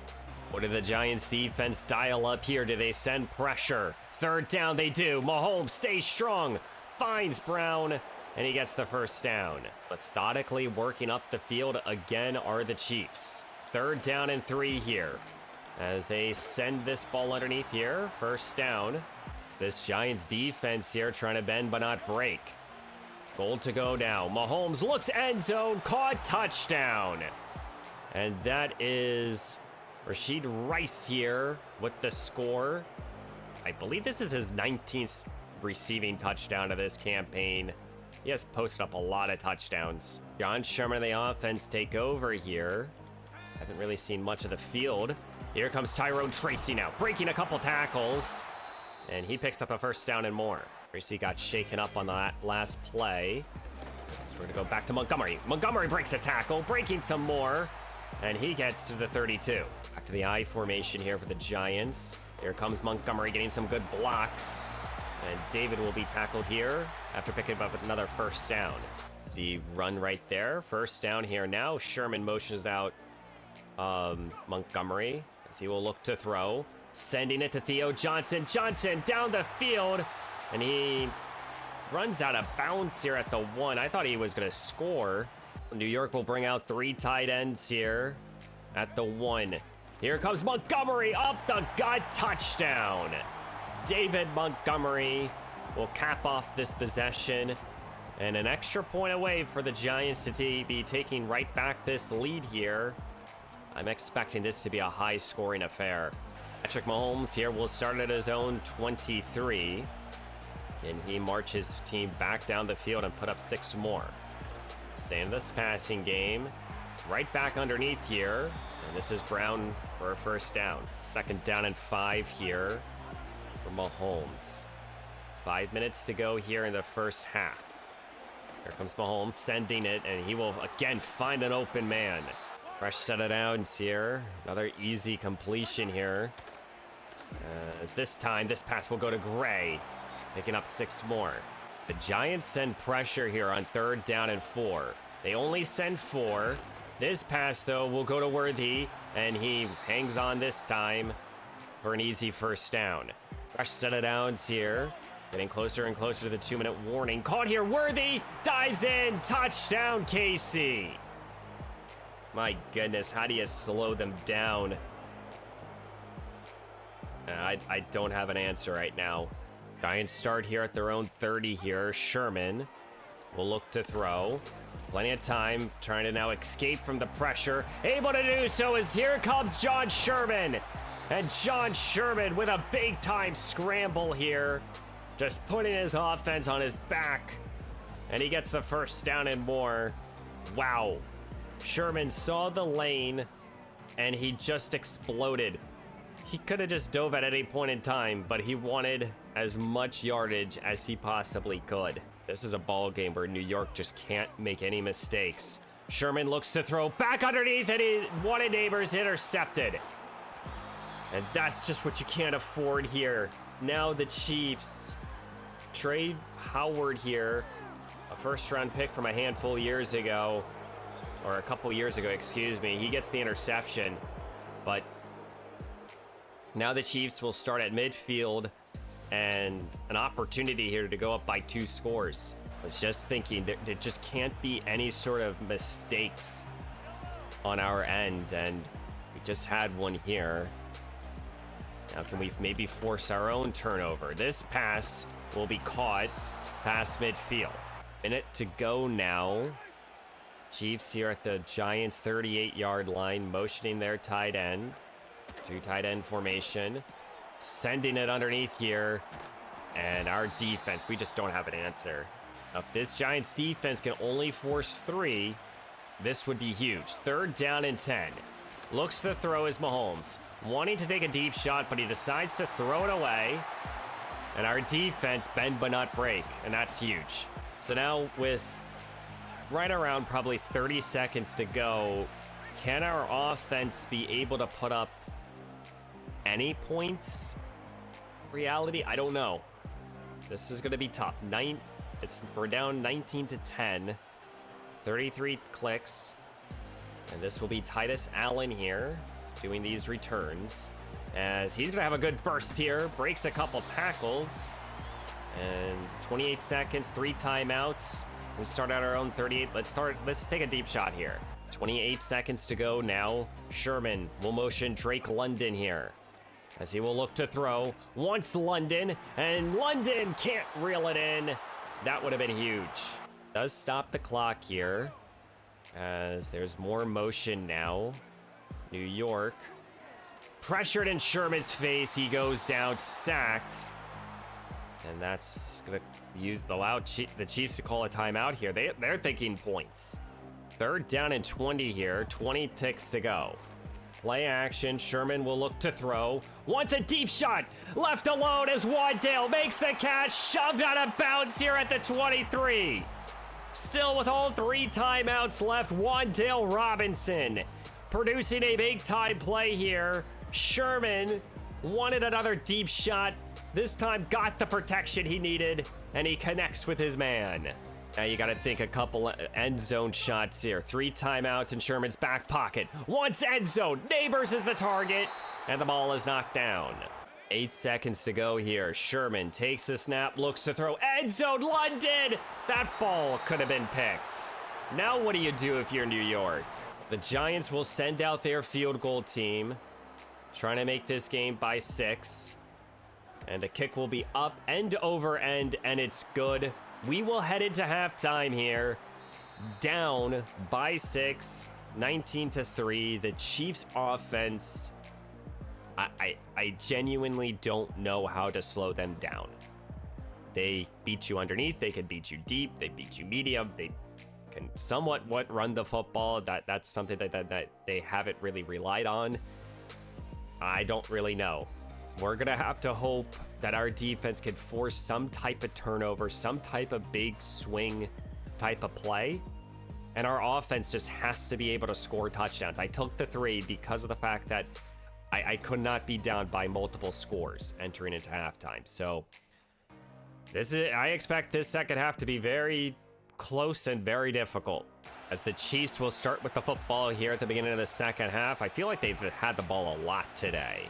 What did the Giants defense dial up here? Do they send pressure? 3rd down, they do. Mahomes stays strong, finds Brown, and he gets the first down. Methodically working up the field again are the Chiefs. 3rd down and 3 here as they send this ball underneath here. First down. It's this Giants defense here trying to bend but not break. Goal to go now. Mahomes looks end zone, caught, touchdown. And that is Rashid Rice here with the score. I believe this is his 19th receiving touchdown of this campaign. He has posted up a lot of touchdowns. John Sherman and the offense take over here. Haven't really seen much of the field. Here comes Tyrone Tracy now, breaking a couple tackles. And he picks up a first down and more. Tracy got shaken up on that last play. So we're gonna go back to Montgomery. Montgomery breaks a tackle, breaking some more. And he gets to the 32. Back to the I formation here for the Giants. Here comes Montgomery getting some good blocks. And David will be tackled here after picking up another first down. See, run right there. First down here now. Sherman motions out Montgomery as he will look to throw. Sending it to Theo Johnson. Johnson down the field. And he runs out of bounds here at the 1. I thought he was going to score. New York will bring out 3 tight ends here at the 1. Here comes Montgomery up the gut, touchdown. David Montgomery will cap off this possession, and an extra point away for the Giants to be taking right back this lead here. I'm expecting this to be a high-scoring affair. Patrick Mahomes here will start at his own 23, and he marches his team back down the field and put up 6 more. Stay in this passing game. Right back underneath here. And this is Brown for a first down. 2nd down and 5 here for Mahomes. 5 minutes to go here in the first half. Here comes Mahomes sending it, and he will again find an open man. Fresh set of downs here. Another easy completion here. As this time, this pass will go to Gray, picking up 6 more. The Giants send pressure here on 3rd down and 4. They only send 4. This pass, though, will go to Worthy, and he hangs on this time for an easy first down. Fresh set of downs here. Getting closer and closer to the 2-minute warning. Caught here, Worthy dives in. Touchdown, KC. My goodness, how do you slow them down? I don't have an answer right now. Giants start here at their own 30 here. Sherman will look to throw. Plenty of time, trying to now escape from the pressure. Able to do so as here comes John Sherman. And John Sherman with a big-time scramble here. Just putting his offense on his back. And he gets the first down and more. Wow. Sherman saw the lane, and he just exploded. He could have just dove at any point in time, but he wanted as much yardage as he possibly could. This is a ball game where New York just can't make any mistakes. Sherman looks to throw back underneath, and one of Neighbors intercepted. And that's just what you can't afford here. Now the Chiefs trade Howard here, a first-round pick from a handful of years ago, or a couple years ago, excuse me. He gets the interception, but now the Chiefs will start at midfield and an opportunity here to go up by 2 scores. I was just thinking there just can't be any sort of mistakes on our end, and we just had one here. Now can we maybe force our own turnover? This pass will be caught past midfield. Minute to go now. Chiefs here at the Giants 38-yard line, motioning their tight end. 2 tight end formation. Sending it underneath here. And our defense, we just don't have an answer. Now, if this Giants defense can only force 3, this would be huge. 3rd down and 10. Looks to throw is Mahomes. Wanting to take a deep shot, but he decides to throw it away. And our defense bend but not break. And that's huge. So now with right around probably 30 seconds to go, can our offense be able to put up any points? Reality, I don't know. This is going to be tough. We're down 19 to 10. 33 clicks. And this will be Titus Allen here doing these returns, as he's going to have a good burst here. Breaks a couple tackles. And 28 seconds, 3 timeouts. We start at our own 38. Let's take a deep shot here. 28 seconds to go now. Sherman will motion Drake London here, as he will look to throw. Wants London, and London can't reel it in. That would have been huge. Does stop the clock here, as there's more motion now. New York pressured in Sherman's face. He goes down, sacked. And that's gonna allow the Chiefs to call a timeout here. They're thinking points. 3rd down and 20 here, 20 ticks to go. Play action, Sherman will look to throw. Wants a deep shot, left alone as Waddale makes the catch, shoved out of bounds here at the 23. Still with all 3 timeouts left, Waddale Robinson producing a big time play here. Sherman wanted another deep shot. This time got the protection he needed, and he connects with his man. Now you got to think a couple end zone shots here. 3 timeouts in Sherman's back pocket. Once end zone, Neighbors is the target, and the ball is knocked down. 8 seconds to go here. Sherman takes the snap, looks to throw. End zone, London! That ball could have been picked. Now what do you do if you're New York? The Giants will send out their field goal team, trying to make this game by 6. And the kick will be up and over end, and it's good. We will head into halftime here, down by 6, 19-3. The Chiefs offense, I genuinely don't know how to slow them down. They beat you underneath, they can beat you deep, they beat you medium, they can somewhat run the football. That's something that they haven't really relied on. I don't really know. We're gonna have to hope that our defense can force some type of turnover, some type of big swing type of play. And our offense just has to be able to score touchdowns. I took the 3 because of the fact that I could not be down by multiple scores entering into halftime. So I expect this second half to be very close and very difficult, as the Chiefs will start with the football here at the beginning of the second half. I feel like they've had the ball a lot today.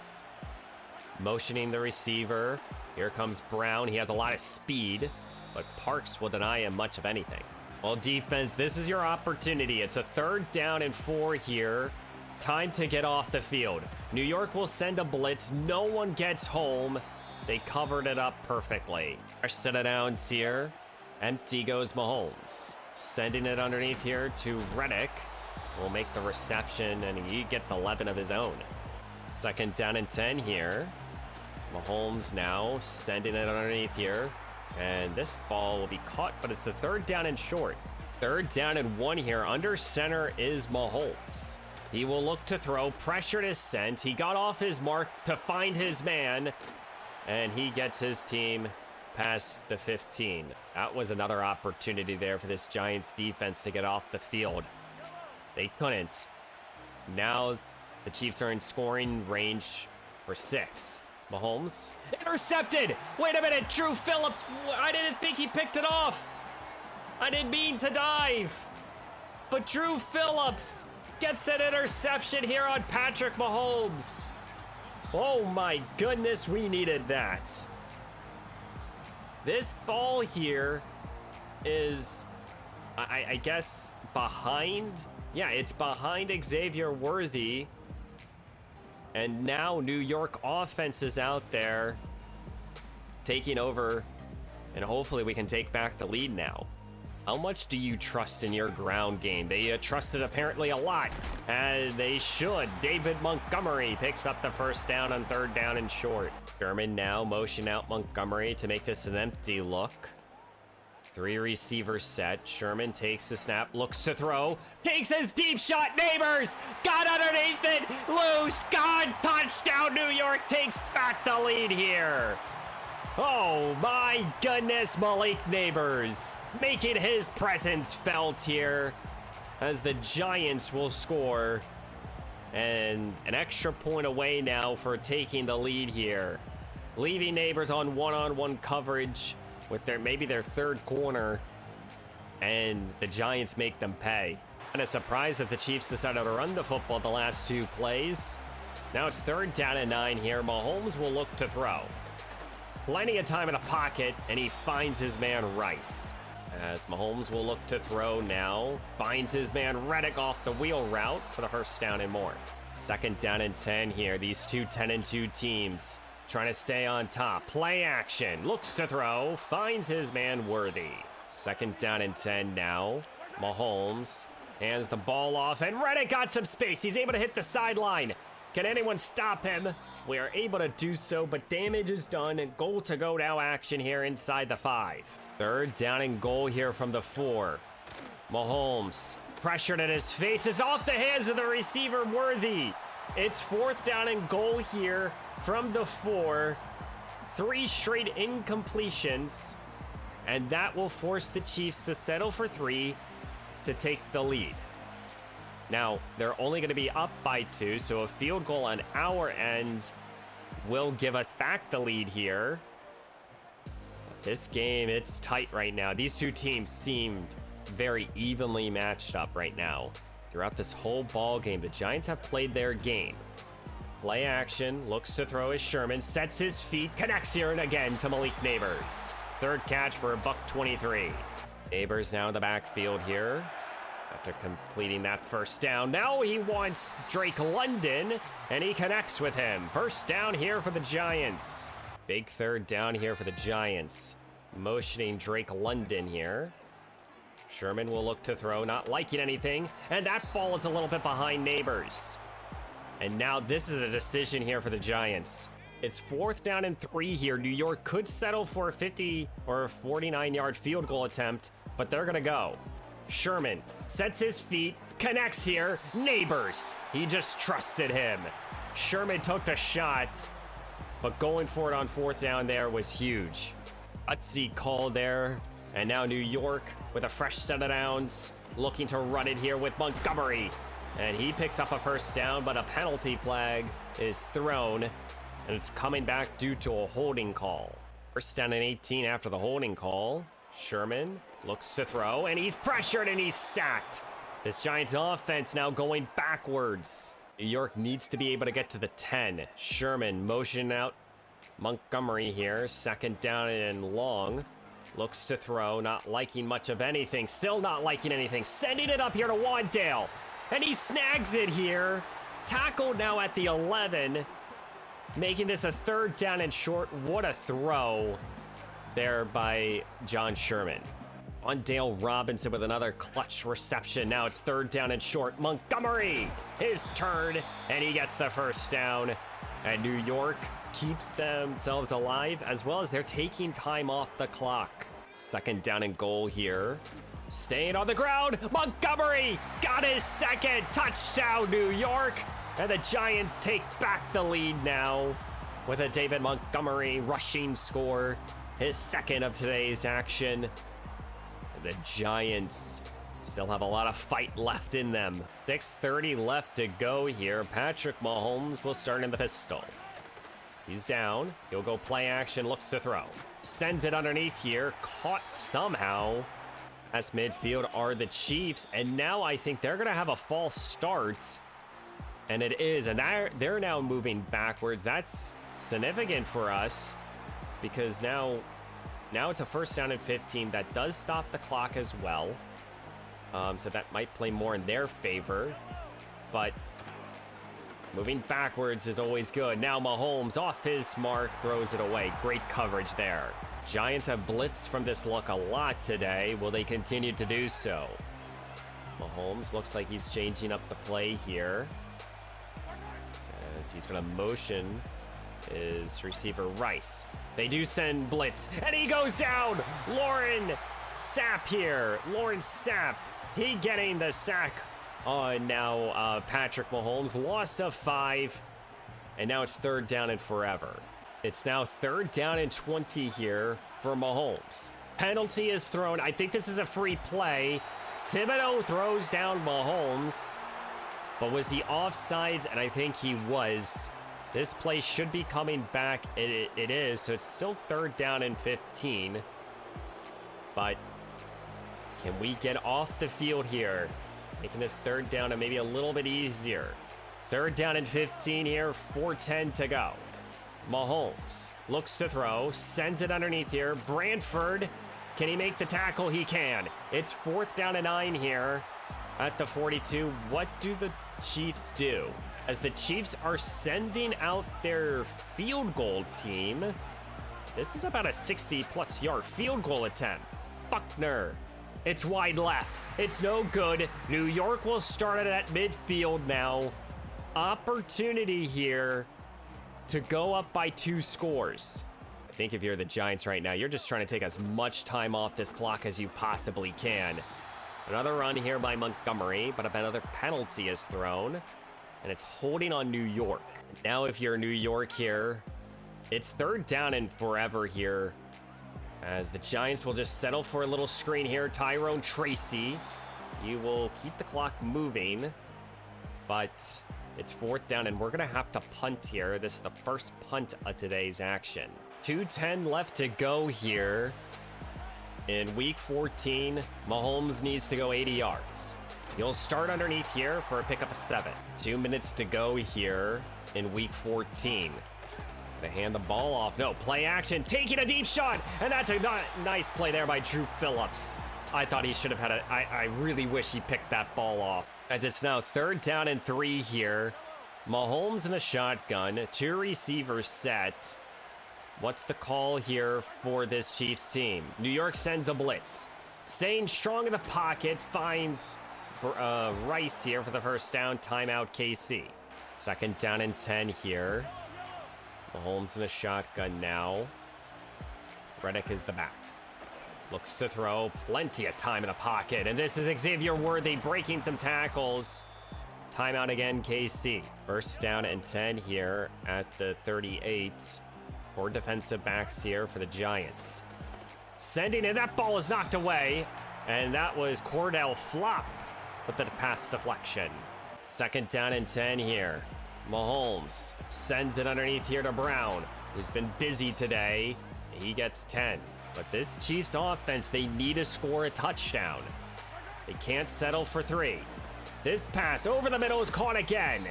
Motioning the receiver. Here comes Brown. He has a lot of speed, but Parks will deny him much of anything. Well, defense, this is your opportunity. It's a 3rd down and 4 here. Time to get off the field. New York will send a blitz. No one gets home. They covered it up perfectly. Fresh set of downs here. Empty goes Mahomes. Sending it underneath here to Reddick. Will make the reception, and he gets 11 of his own. 2nd down and 10 here. Mahomes now sending it underneath here. And this ball will be caught, but it's the 3rd down and short. 3rd down and 1 here. Under center is Mahomes. He will look to throw. Pressured is sent. He got off his mark to find his man, and he gets his team past the 15. That was another opportunity there for this Giants defense to get off the field. They couldn't. Now the Chiefs are in scoring range for 6. Mahomes intercepted. Wait a minute, Drew Phillips. I didn't think he picked it off. I didn't mean to dive. But Drew Phillips gets an interception here on Patrick Mahomes. Oh my goodness, we needed that. This ball here is, I guess, behind. Yeah, it's behind Xavier Worthy. And now New York offense is out there taking over, and hopefully we can take back the lead now. How much do you trust in your ground game? They trusted apparently a lot, and they should. David Montgomery picks up the 1st down on 3rd down and short. Sherman now motion out Montgomery to make this an empty look. 3 receivers set. Sherman takes the snap, looks to throw, takes his deep shot. Neighbors got underneath it, loose, gone, touchdown. New York takes back the lead here. Oh my goodness, Malik Neighbors making his presence felt here, as the Giants will score, and an extra point away now for taking the lead here, leaving Neighbors on one-on-one coverage with maybe their 3rd corner, and the Giants make them pay. And a surprise if the Chiefs decided to run the football the last 2 plays. Now it's 3rd down and 9 here. Mahomes will look to throw. Plenty of time in the pocket, and he finds his man Rice. As Mahomes will look to throw now. Finds his man Reddick off the wheel route for the first down and more. 2nd down and 10 here. These two 10-2 teams trying to stay on top. Play action. Looks to throw. Finds his man Worthy. 2nd down and 10 now. Mahomes hands the ball off, and Reddick got some space. He's able to hit the sideline. Can anyone stop him? We are able to do so, but damage is done, and goal to go now action here inside the 5. 3rd down and goal here from the 4. Mahomes pressured at his face. It's off the hands of the receiver Worthy. It's 4th down and goal here from the 4. 3 straight incompletions, and that will force the Chiefs to settle for 3 to take the lead. Now, they're only going to be up by 2, so a field goal on our end will give us back the lead here. This game, it's tight right now. These two teams seemed very evenly matched up right now. Throughout this whole ball game, the Giants have played their game. Play action, looks to throw as Sherman, sets his feet, connects here and again to Malik Neighbors. 3rd catch for a $123. Neighbors now in the backfield here. After completing that first down, now he wants Drake London, and he connects with him. 1st down here for the Giants. Big 3rd down here for the Giants. Motioning Drake London here. Sherman will look to throw, not liking anything, and that ball is a little bit behind Neighbors. And now this is a decision here for the Giants. It's 4th down and 3 here. New York could settle for a 50 or a 49-yard field goal attempt, but they're gonna go. Sherman sets his feet, connects here. Neighbors, he just trusted him. Sherman took the shot, but going for it on 4th down there was huge. Gutsy call there, and now New York with a fresh set of downs, looking to run it here with Montgomery. And he picks up a 1st down, but a penalty flag is thrown, and it's coming back due to a holding call. 1st down and 18 after the holding call. Sherman looks to throw, and he's pressured, and he's sacked. This Giants offense now going backwards. New York needs to be able to get to the 10. Sherman motioning out Montgomery here. 2nd down and long. Looks to throw, not liking much of anything. Still not liking anything. Sending it up here to Wandale. And he snags it here. Tackled now at the 11. Making this a 3rd down and short. What a throw there by John Sherman. Wandale Robinson with another clutch reception. Now it's 3rd down and short. Montgomery, his turn, and he gets the 1st down. And New York keeps themselves alive, as well as they're taking time off the clock. 2nd down and goal here. Staying on the ground, Montgomery got his 2nd touchdown, New York. And the Giants take back the lead now with a David Montgomery rushing score. His 2nd of today's action. The Giants still have a lot of fight left in them. 6:30 left to go here. Patrick Mahomes will start in the pistol. He's down. He'll go play action, looks to throw. Sends it underneath here. Caught somehow. As midfield are the Chiefs. And now I think they're going to have a false start. And it is. And they're now moving backwards. That's significant for us. Because now it's a 1st down and 15. That does stop the clock as well. So that might play more in their favor. But moving backwards is always good. Now Mahomes off his mark, throws it away. Great coverage there. Giants have blitzed from this look a lot today. Will they continue to do so? Mahomes looks like he's changing up the play here. As he's going to motion his receiver Rice. They do send blitz, and he goes down. Lauren Sapp here. Lauren Sapp, he getting the sack on now Patrick Mahomes. Loss of 5, and now it's 3rd down and forever. It's now 3rd down and 20 here for Mahomes. Penalty is thrown. I think this is a free play. Thibodeau throws down Mahomes, but was he offsides? And I think he was. This play should be coming back. It is, so it's still 3rd down and 15. But can we get off the field here? Making this 3rd down and maybe a little bit easier. 3rd down and 15 here, 4:10 to go. Mahomes looks to throw, sends it underneath here. Brantford Can he make the tackle? He can. It's 4th down and 9 here at the 42. What do the Chiefs do? As the Chiefs are sending out their field goal team, this is about a 60-plus yard field goal attempt. Buckner. It's wide left. It's no good. New York will start it at midfield now. Opportunity here to go up by 2 scores. I think if you're the Giants right now, you're just trying to take as much time off this clock as you possibly can. Another run here by Montgomery, but another penalty is thrown, and it's holding on New York. Now if you're New York here, it's 3rd down and forever here, as the Giants will just settle for a little screen here. Tyrone Tracy, you will keep the clock moving, but it's 4th down, and we're going to have to punt here. This is the first punt of today's action. 2:10 left to go here in week 14. Mahomes needs to go 80 yards. He'll start underneath here for a pickup of 7. 2 minutes to go here in week 14. They hand the ball off. No, play action, taking a deep shot, and that's a nice play there by Drew Phillips. I thought he should have had I really wish he picked that ball off. As it's now 3rd down and 3 here. Mahomes in the shotgun, 2 receivers set. What's the call here for this Chiefs team? New York sends a blitz. Staying strong in the pocket, finds Rice here for the first down. Timeout KC. 2nd down and 10 here. Mahomes in the shotgun now. Reddick is the back. Looks to throw. Plenty of time in the pocket. And this is Xavier Worthy breaking some tackles. Timeout again, KC. 1st down and 10 here at the 38. 4 defensive backs here for the Giants. Sending it. That ball is knocked away. And that was Cordell Flop with the pass deflection. 2nd down and 10 here. Mahomes sends it underneath here to Brown, who's been busy today. He gets 10. But this Chiefs offense, they need to score a touchdown. They can't settle for 3. This pass over the middle is caught again.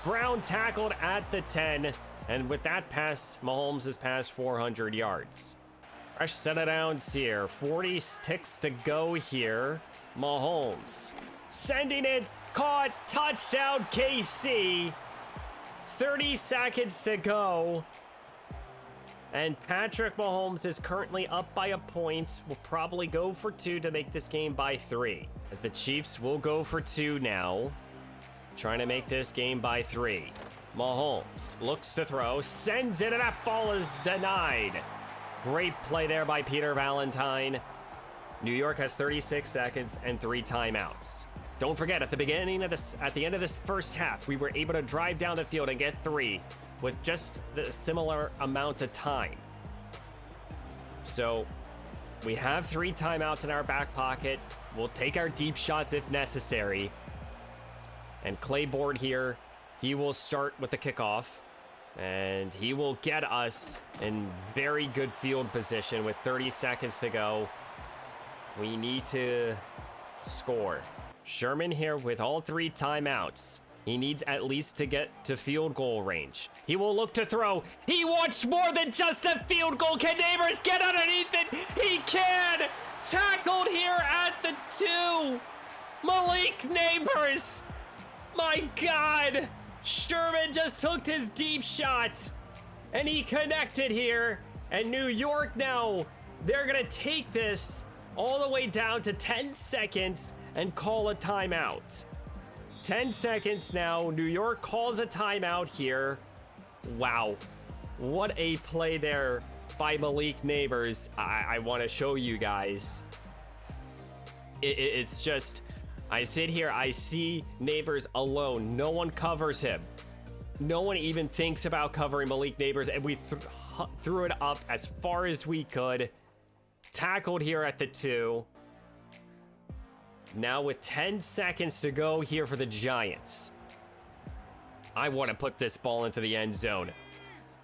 Brown tackled at the 10. And with that pass, Mahomes has passed 400 yards. Fresh set of downs here. 40 ticks to go here. Mahomes sending it. Caught. Touchdown KC. 30 seconds to go. And Patrick Mahomes is currently up by a point. Will probably go for 2 to make this game by 3. As the Chiefs will go for 2 now. Trying to make this game by 3. Mahomes looks to throw, sends it, and that ball is denied. Great play there by Peter Valentine. New York has 36 seconds and 3 timeouts. Don't forget, at the end of this first half, we were able to drive down the field and get 3 with just the similar amount of time. So we have 3 timeouts in our back pocket. We'll take our deep shots if necessary. And Claiborne here, he will start with the kickoff. And he will get us in very good field position with 30 seconds to go. We need to score. Sherman here with all 3 timeouts. He needs at least to get to field goal range. He will look to throw. He wants more than just a field goal. Can Neighbors get underneath it? He can! Tackled here at the 2. Malik Neighbors. My God. Sherman just took his deep shot. And he connected here. And New York now, they're going to take this all the way down to 10 seconds and call a timeout. 10 seconds now. New York calls a timeout here. Wow. What a play there by Malik Neighbors. I want to show you guys. It's just, I sit here, I see Neighbors alone. No one covers him. No one even thinks about covering Malik Neighbors, and we threw it up as far as we could. Tackled here at the 2. Now with 10 seconds to go here for the Giants. I want to put this ball into the end zone.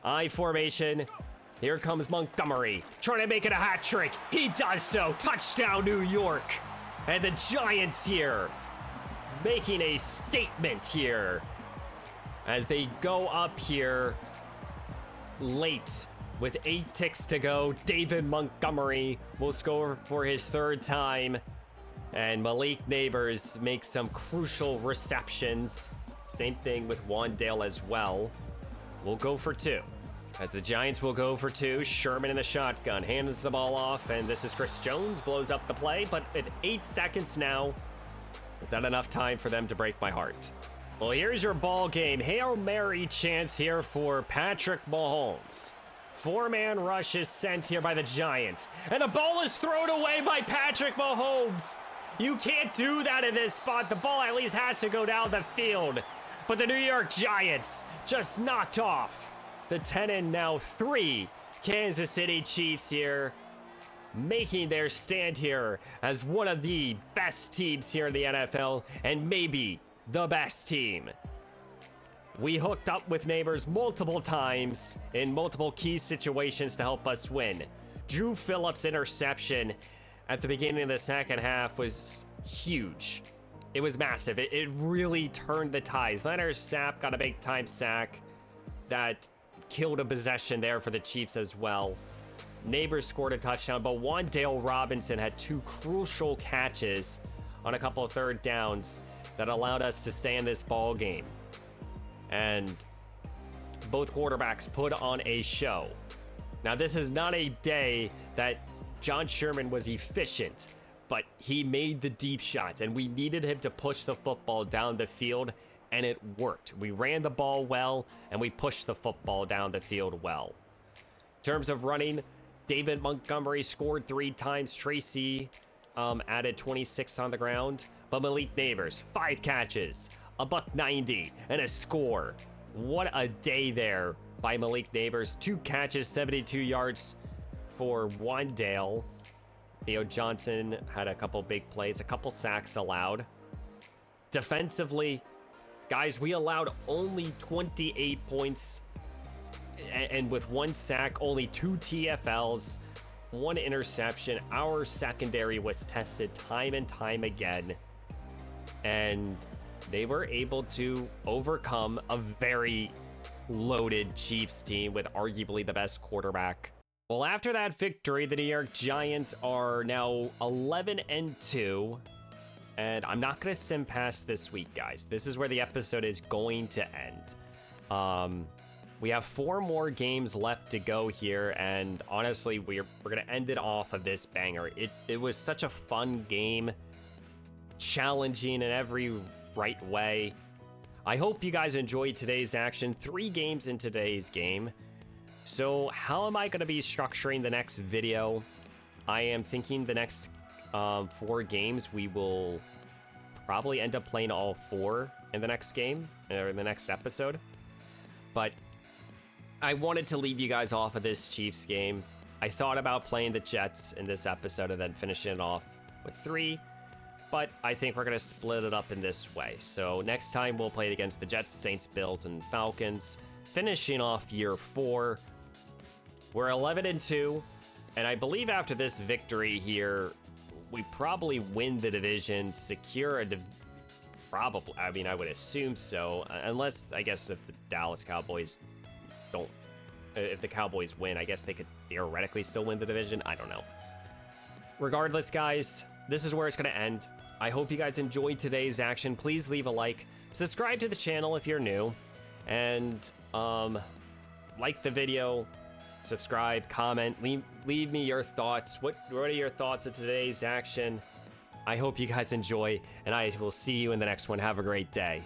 I formation. Here comes Montgomery, trying to make it a hat trick. He does so. Touchdown, New York. And the Giants here making a statement here as they go up here late With 8 ticks to go, David Montgomery will score for his 3rd time. And Malik Neighbors makes some crucial receptions. Same thing with Wandale as well. We'll go for 2. As the Giants will go for 2, Sherman in the shotgun, hands the ball off, and this is Chris Jones, blows up the play, but with 8 seconds now, is that enough time for them to break my heart? Well, here's your ball game. Hail Mary chance here for Patrick Mahomes. 4-man rush is sent here by the Giants, and the ball is thrown away by Patrick Mahomes. You can't do that in this spot. The ball at least has to go down the field, but the New York Giants just knocked off the 10-3 Kansas City Chiefs here, making their stand here as one of the best teams here in the NFL, and maybe the best team. We hooked up with Neighbors multiple times in multiple key situations to help us win. Drew Phillips' interception at the beginning of the second half was huge. It was massive. It really turned the tides. Leonard Sapp got a big-time sack that killed a possession there for the Chiefs as well. Neighbors scored a touchdown, but Wandale Robinson had 2 crucial catches on a couple of 3rd downs that allowed us to stay in this ball game. And both quarterbacks put on a show. Now, this is not a day that John Sherman was efficient, but he made the deep shots, and we needed him to push the football down the field, and it worked. We ran the ball well, and we pushed the football down the field well. In terms of running, David Montgomery scored 3 times. Tracy added 26 on the ground. But Malik Neighbors, 5 catches, a $190, and a score. What a day there by Malik Neighbors. 2 catches, 72 yards for Wandale. Theo Johnson had a couple big plays, a couple sacks allowed. Defensively, guys, we allowed only 28 points, and with 1 sack, only 2 TFLs, 1 interception. Our secondary was tested time and time again, and they were able to overcome a very loaded Chiefs team with arguably the best quarterback. Well, after that victory, the New York Giants are now 11-2, and I'm not going to sim past this week, guys. This is where the episode is going to end. We have 4 more games left to go here, and honestly, we're going to end it off of this banger. It was such a fun game, challenging in every right way. I hope you guys enjoyed today's action. 3 games in today's game. So how am I going to be structuring the next video? I am thinking the next 4 games, we will probably end up playing all 4 in the next game, or in the next episode. But I wanted to leave you guys off of this Chiefs game. I thought about playing the Jets in this episode and then finishing it off with 3. But I think we're going to split it up in this way. So next time we'll play it against the Jets, Saints, Bills, and Falcons. Finishing off year 4. We're 11-2. And I believe after this victory here, we probably win the division, secure a probably, I mean, I would assume so. Unless, I guess, if the Dallas Cowboys don't, if the Cowboys win, I guess they could theoretically still win the division. I don't know. Regardless, guys, this is where it's going to end. I hope you guys enjoyed today's action. Please leave a like, subscribe to the channel if you're new, and like the video, subscribe, comment, leave me your thoughts. What are your thoughts of today's action? I hope you guys enjoy, and I will see you in the next one. Have a great day.